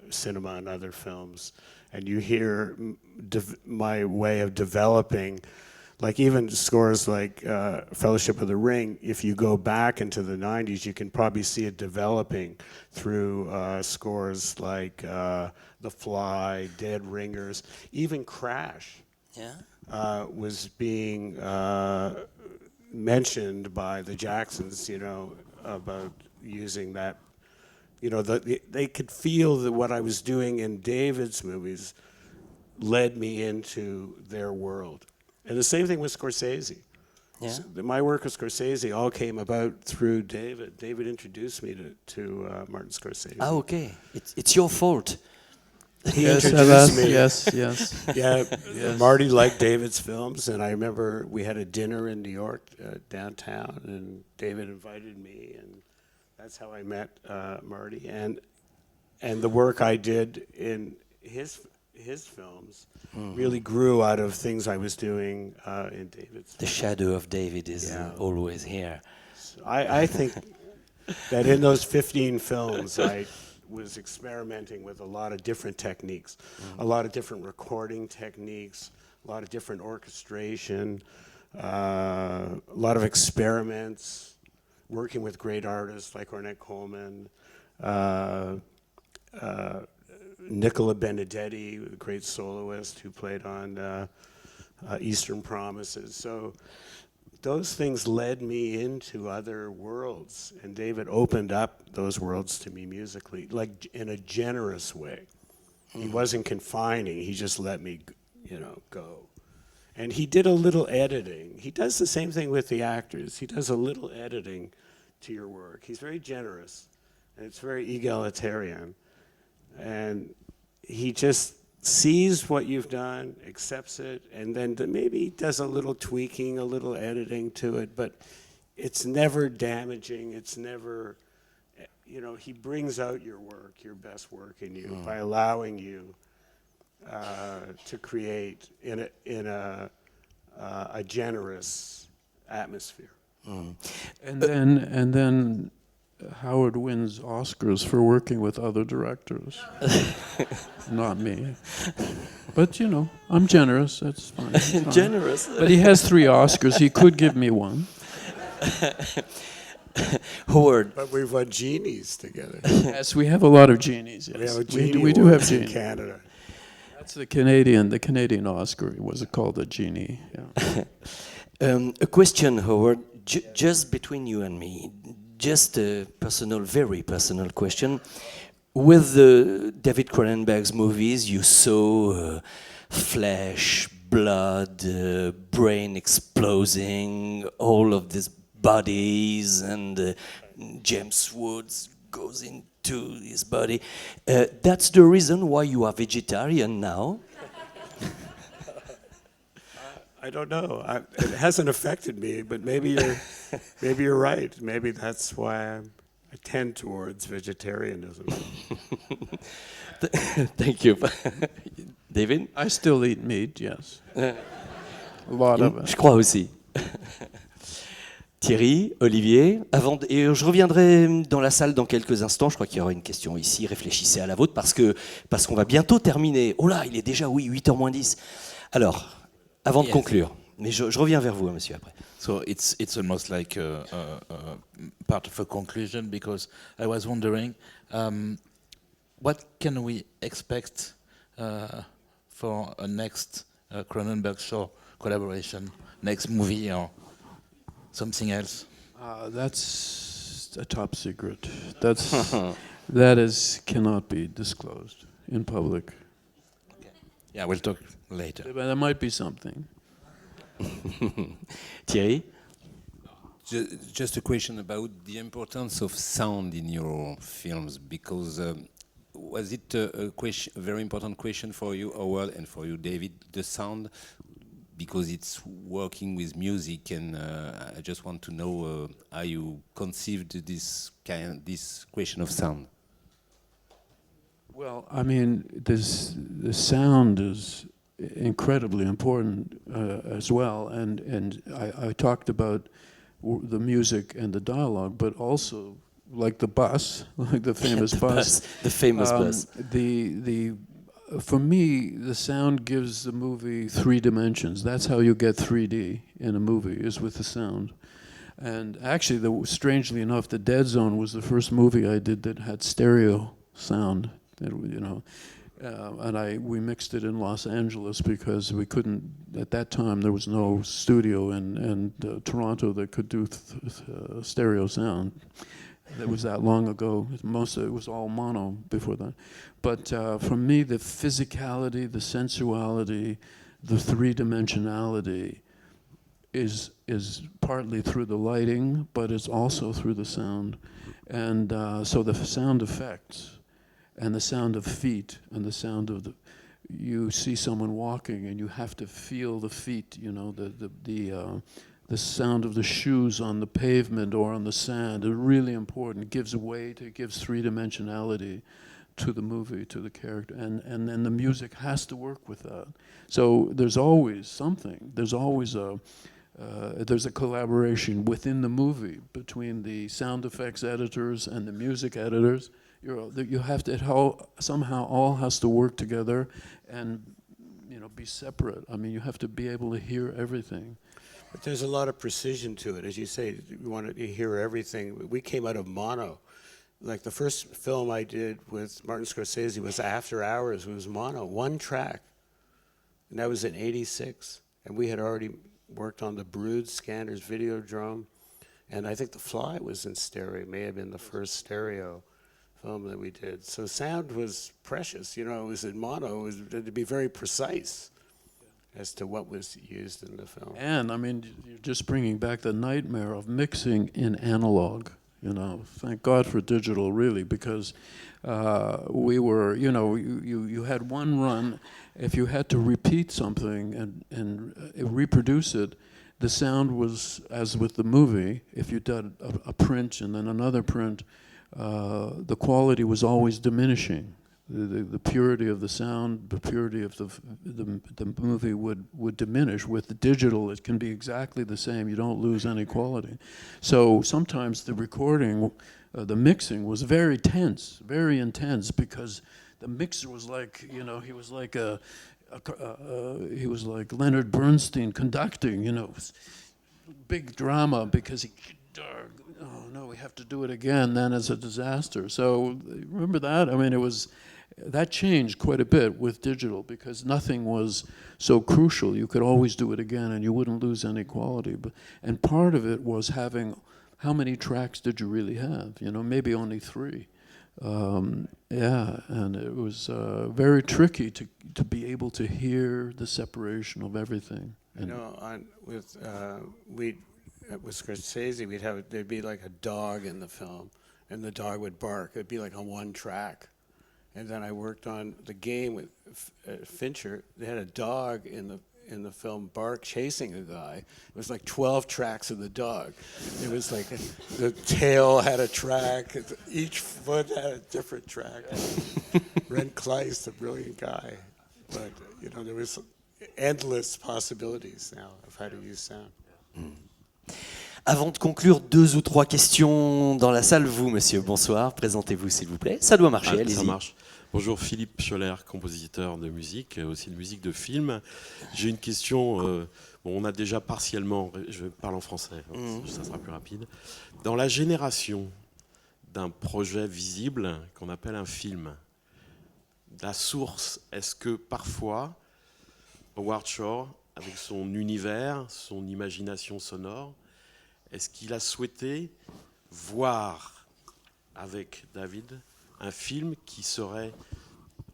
cinema and other films. And you hear my way of developing, like even scores like Fellowship of the Ring, if you go back into the 90s, you can probably see it developing through scores like The Fly, Dead Ringers, even Crash was being mentioned by the Jacksons, about using that. They could feel that what I was doing in David's movies led me into their world. And the same thing with Scorsese. Yeah. So my work with Scorsese all came about through David. David introduced me to Martin Scorsese. Ah, okay. It's your fault. He introduced me. Yes. Yeah, yes. Marty liked David's films, and I remember we had a dinner in New York, downtown, and David invited me, and That's how I met Marty, and the work I did in his films really grew out of things I was doing in David's. The shadow of David is always here. So I think that in those 15 films, I was experimenting with a lot of different techniques, a lot of different recording techniques, a lot of different orchestration, a lot of experiments, working with great artists like Ornette Coleman, Nicola Benedetti, a great soloist who played on Eastern Promises. So those things led me into other worlds, and David opened up those worlds to me musically, like in a generous way. He wasn't confining, he just let me, go. And he did a little editing. He does the same thing with the actors. He does a little editing to your work. He's very generous, and it's very egalitarian. And he just sees what you've done, accepts it, and then maybe does a little tweaking, a little editing to it, but it's never damaging, it's never, he brings out your work, your best work in you by allowing you to create in a generous atmosphere. And then Howard wins Oscars for working with other directors. Not me. But, I'm generous. That's fine. It's fine. Generous. But he has 3 Oscars. He could give me one. Howard. But we've won genies together. Yes, we have a lot of genies. Yes. We have a genie we do have awards in genies. Canada. That's the Canadian Oscar. Was it called a genie? Yeah. A question, Howard, just between you and me. Just a very personal question. With David Cronenberg's movies, you saw flesh, blood, brain exploding, all of these bodies, and James Woods goes into his body. That's the reason why you are vegetarian now? I don't know. It hasn't affected me, but maybe you're right. Maybe that's why I tend towards vegetarianism. Thank you. David? I still eat meat, yes. A lot of it. Je crois aussi. Thierry, Olivier, et je reviendrai dans la salle dans quelques instants. Je crois qu'il y aura une question ici. Réfléchissez à la vôtre parce qu'on va bientôt terminer. Oh là, il est déjà, 8h moins 10. Alors, avant de conclure, mais je reviens vers vous, monsieur, après. So it's almost like part of a conclusion, because I was wondering, what can we expect for a next Cronenberg show collaboration, next movie or something else? That's a top secret. Cannot be disclosed in public. Okay. Yeah, we'll talk later. But there might be something. Thierry? Just a question about the importance of sound in your films, because was it a very important question for you, Howard, and for you, David, the sound, because it's working with music, and I just want to know how you conceived this question of sound. Well, I mean, the sound is incredibly important as well, and I talked about the music and the dialogue, but also like the bus, like the famous bus. The famous bus. For me, the sound gives the movie 3 dimensions. That's how you get 3D in a movie, is with the sound. And actually, strangely enough, The Dead Zone was the first movie I did that had stereo sound. And we mixed it in Los Angeles because we couldn't, at that time there was no studio in Toronto that could do stereo sound. That was that long ago. Most of it was all mono before that. But for me, the physicality, the sensuality, the 3-dimensionality is partly through the lighting, but it's also through the sound. And so the sound effects and the sound of feet and the sound of you see someone walking and you have to feel the feet, the sound of the shoes on the pavement or on the sand is really important. It gives weight, it gives three-dimensionality to the movie, to the character, and then the music has to work with that. So there's always something. There's always there's a collaboration within the movie between the sound effects editors and the music editors. You have to, somehow all has to work together and, you know, be separate. I mean, you have to be able to hear everything. But there's a lot of precision to it. As you say, you want to hear everything. We came out of mono. Like the first film I did with Martin Scorsese was After Hours. It was mono, one track. And that was in '86. And we had already worked on the Brood Scanners Videodrome. And I think The Fly was in stereo. It may have been the first stereo film that we did. So sound was precious. You know, it was in mono. It was to be very precise as to what was used in the film. And, I mean, you're just bringing back the nightmare of mixing in analog. You know, thank God for digital, really, because we were, you know, you had one run. If you had to repeat something and reproduce it, the sound was, as with the movie, if you did a print and then another print, the quality was always diminishing. The purity of the sound, the purity of the movie would diminish. With the digital, it can be exactly the same. You don't lose any quality. So sometimes the recording, the mixing was very tense, very intense, because the mixer was like, you know, he was like Leonard Bernstein conducting, you know, big drama, because he, oh no, we have to do it again. Then it's a disaster. So remember that? I mean, that changed quite a bit with digital, because nothing was so crucial. You could always do it again and you wouldn't lose any quality. And part of it was having, how many tracks did you really have? You know, maybe only 3. Yeah, and it was very tricky to be able to hear the separation of everything. You know, with Scorsese, there'd be like a dog in the film, and the dog would bark. It'd be like on one track. And then I worked on The Game with Fincher. They had a dog in the film bark chasing a guy. It was like 12 tracks of the dog. It was like the tail had a track. Each foot had a different track. Ren Kleiss, a brilliant guy. But, you know, there was endless possibilities now of how to use sound. Avant de conclure, 2 ou 3 questions dans la salle. Vous, monsieur, bonsoir. Présentez-vous, s'il vous plaît. Ça doit marcher, allez-y. Ça marche. Bonjour, Philippe Scholler, compositeur de musique, aussi de musique de film. J'ai une question, bon, on a déjà partiellement, je parle en français, ça sera plus rapide. Dans la génération d'un projet visible qu'on appelle un film, la source, est-ce que parfois, Howard Shore, avec son univers, son imagination sonore, est-ce qu'il a souhaité voir avec David un film qui serait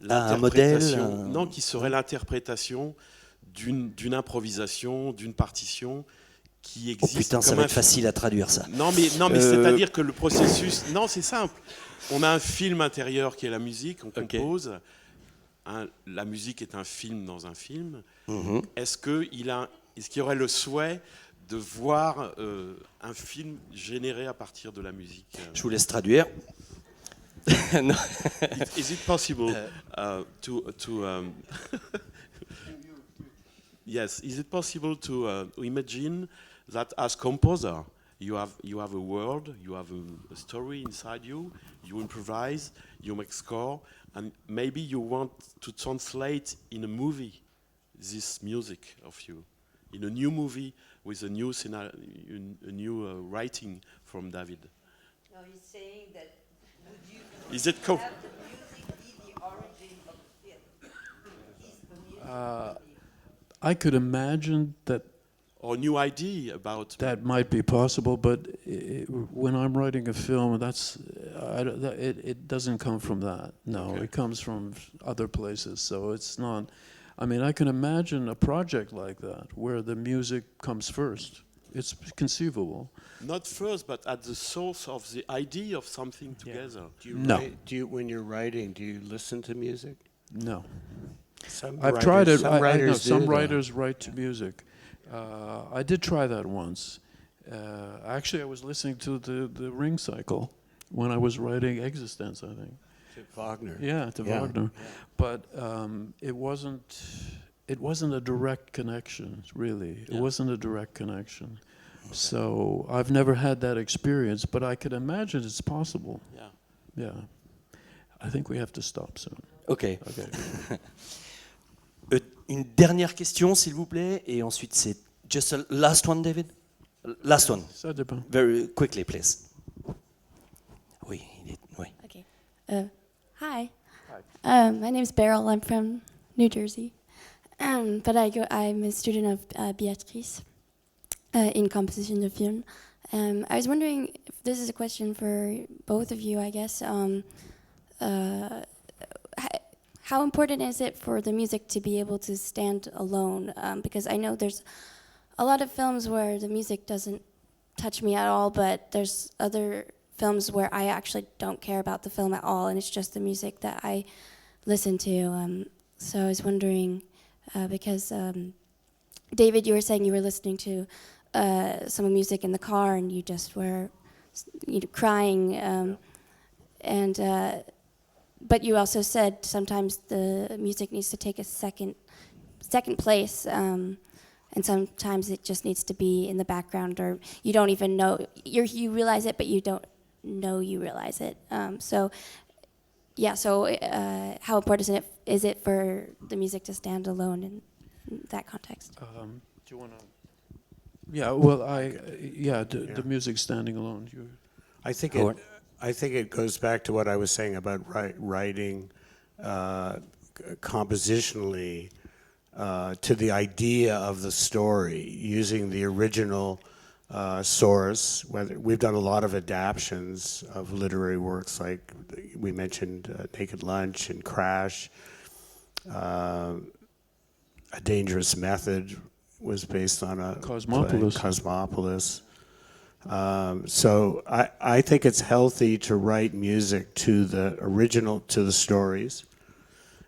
l'interprétation, non, qui serait l'interprétation d'une improvisation, d'une partition qui existe. Oh putain, ça va être facile à traduire ça. Non, mais c'est-à-dire que le processus, non, c'est simple. On a un film intérieur qui est la musique, on compose. La musique est un film dans un film. Est-ce qu'il y aurait le souhait de voir un film généré à partir de la musique? Je vous laisse traduire. No. Is it possible to yes? Is it possible to imagine that as composer you have a world, you have a story inside you, you improvise, you make score, and maybe you want to translate in a movie this music of you, in a new movie with a new scenario, a new writing from David. No, he's saying that. Is it Have the music be the origin of the film? I could imagine that. Or new idea about that might be possible, but when I'm writing a film, it doesn't come from that. No, okay. It comes from other places. So it's not. I mean, I can imagine a project like that where the music comes first. It's conceivable. Not first, but at the source of the idea of something together. Yeah. When you're writing, do you listen to music? No. I've tried it. Some writers write to music. I did try that once. Actually, I was listening to the Ring Cycle when I was writing Existence, I think. To Wagner. Yeah, to Wagner. Yeah. But it wasn't a direct connection, really. It wasn't a direct connection. Okay. So I've never had that experience, but I could imagine it's possible. Yeah. Yeah. I think we have to stop soon. Ok. Une dernière question, s'il vous plaît, et ensuite c'est just a last one, David. Last one. Ça dépend. Very quickly, please. Oui. Okay. Hi. My name's Beryl. I'm from New Jersey, but I'm a student of Beatrice in composition de film. I was wondering if this is a question for both of you, I guess. How important is it for the music to be able to stand alone? Because I know there's a lot of films where the music doesn't touch me at all, but there's other films where I actually don't care about the film at all, and it's just the music that I listen to. So I was wondering, because David, you were saying you were listening to some music in the car, and you just were crying, but you also said sometimes the music needs to take a second place, and sometimes it just needs to be in the background, or you don't even know you realize it, but you don't know you realize it. So how important is it for the music to stand alone in that context? Do you want to? Yeah. Well, the music standing alone. I think it goes back to what I was saying about writing compositionally to the idea of the story, using the original source. We've done a lot of adaptions of literary works, like we mentioned Naked Lunch and Crash. A Dangerous Method was based on a Cosmopolis. So I think it's healthy to write music to the original, to the stories,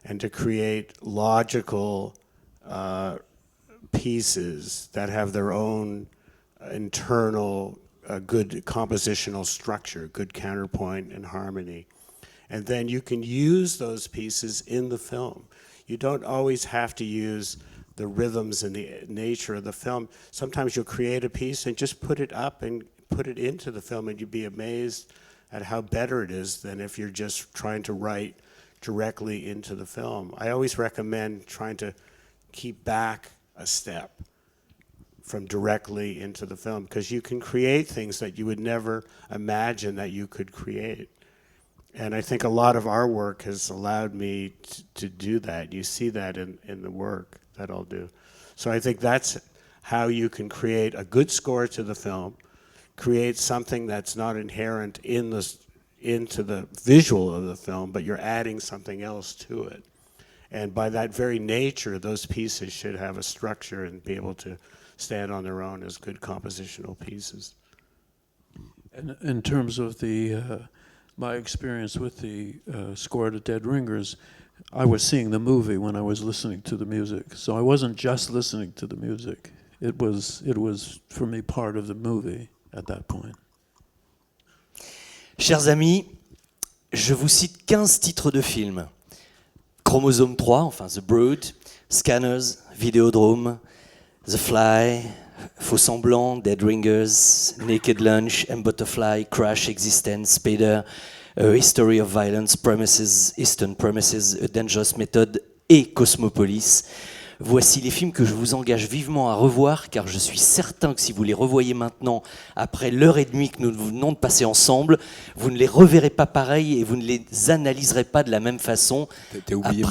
and to create logical pieces that have their own internal good compositional structure, good counterpoint and harmony. And then you can use those pieces in the film. You don't always have to use the rhythms and the nature of the film. Sometimes you'll create a piece and just put it up and put it into the film, and you'd be amazed at how better it is than if you're just trying to write directly into the film. I always recommend trying to keep back a step from directly into the film, because you can create things that you would never imagine that you could create. And I think a lot of our work has allowed me to do that. You see that in the work that I'll do. So I think that's how you can create a good score to the film, create something that's not inherent into the visual of the film, but you're adding something else to it. And by that very nature, those pieces should have a structure and be able to stand on their own as good compositional pieces. And in terms of my experience with the score to Dead Ringers, I was seeing the movie when I was listening to the music. So I wasn't just listening to the music. It was for me part of the movie at that point. Chers amis, je vous cite 15 titres de films. Chromosome 3, enfin The Brood, Scanners, Vidéodrome, The Fly, Faux Semblant, Dead Ringers, Naked Lunch, M Butterfly, Crash, Existence, Spader, A History of Violence, Premises, Eastern Premises, A Dangerous Method et Cosmopolis. Voici les films que je vous engage vivement à revoir, car je suis certain que si vous les revoyez maintenant, après l'heure et demie que nous venons de passer ensemble, vous ne les reverrez pas pareil et vous ne les analyserez pas de la même façon. T'as oublié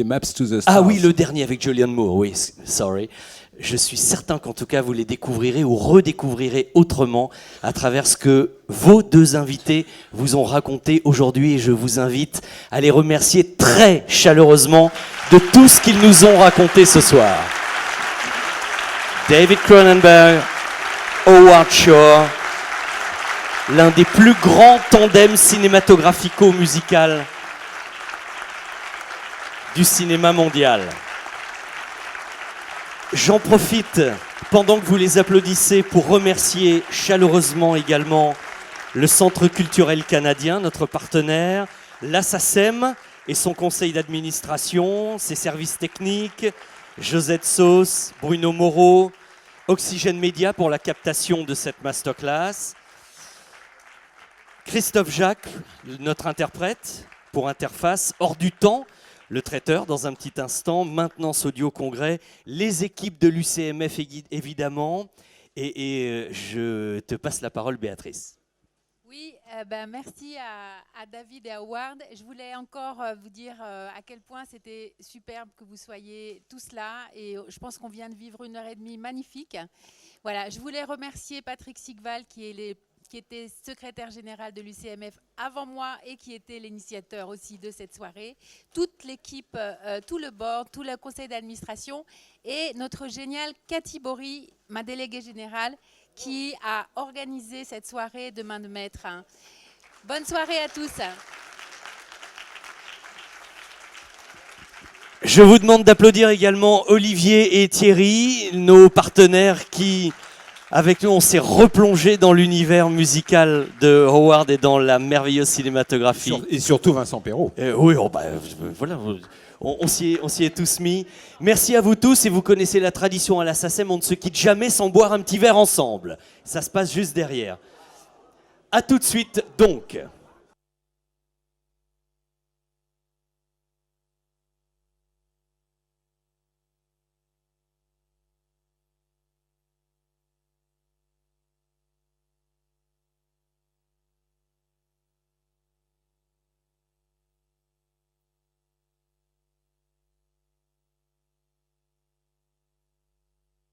Maps to the Stars. Ah oui, le dernier avec Julianne Moore, oui, sorry. Je suis certain qu'en tout cas, vous les découvrirez ou redécouvrirez autrement à travers ce que vos deux invités vous ont raconté aujourd'hui. Et je vous invite à les remercier très chaleureusement de tout ce qu'ils nous ont raconté ce soir. David Cronenberg, Howard Shore, l'un des plus grands tandems cinématographico-musical du cinéma mondial. J'en profite pendant que vous les applaudissez, pour remercier chaleureusement également le Centre culturel canadien, notre partenaire, la SACEM et son conseil d'administration, ses services techniques, Josette Sauce, Bruno Moreau, Oxygène Média pour la captation de cette masterclass, Christophe Jacques, notre interprète pour Interface, Hors du temps, le traiteur dans un petit instant, Maintenance Audio Congrès, les équipes de l'UCMF évidemment, et je te passe la parole Béatrice. Oui, merci à David et à Howard. Je voulais encore vous dire à quel point c'était superbe que vous soyez tous là et je pense qu'on vient de vivre 1h30 magnifique. Voilà, je voulais remercier Patrick Sigval qui était secrétaire général de l'UCMF avant moi et qui était l'initiateur aussi de cette soirée, toute l'équipe, tout le board, tout le conseil d'administration et notre géniale Cathy Bory, ma déléguée générale, qui a organisé cette soirée de main de maître. Bonne soirée à tous. Je vous demande d'applaudir également Olivier et Thierry, nos partenaires qui, avec nous, on s'est replongé dans l'univers musical de Howard et dans la merveilleuse cinématographie. Et surtout Vincent Perrot. Oui, voilà. On s'y est tous mis. Merci à vous tous et vous connaissez la tradition à la SACEM, on ne se quitte jamais sans boire un petit verre ensemble. Ça se passe juste derrière. À tout de suite donc.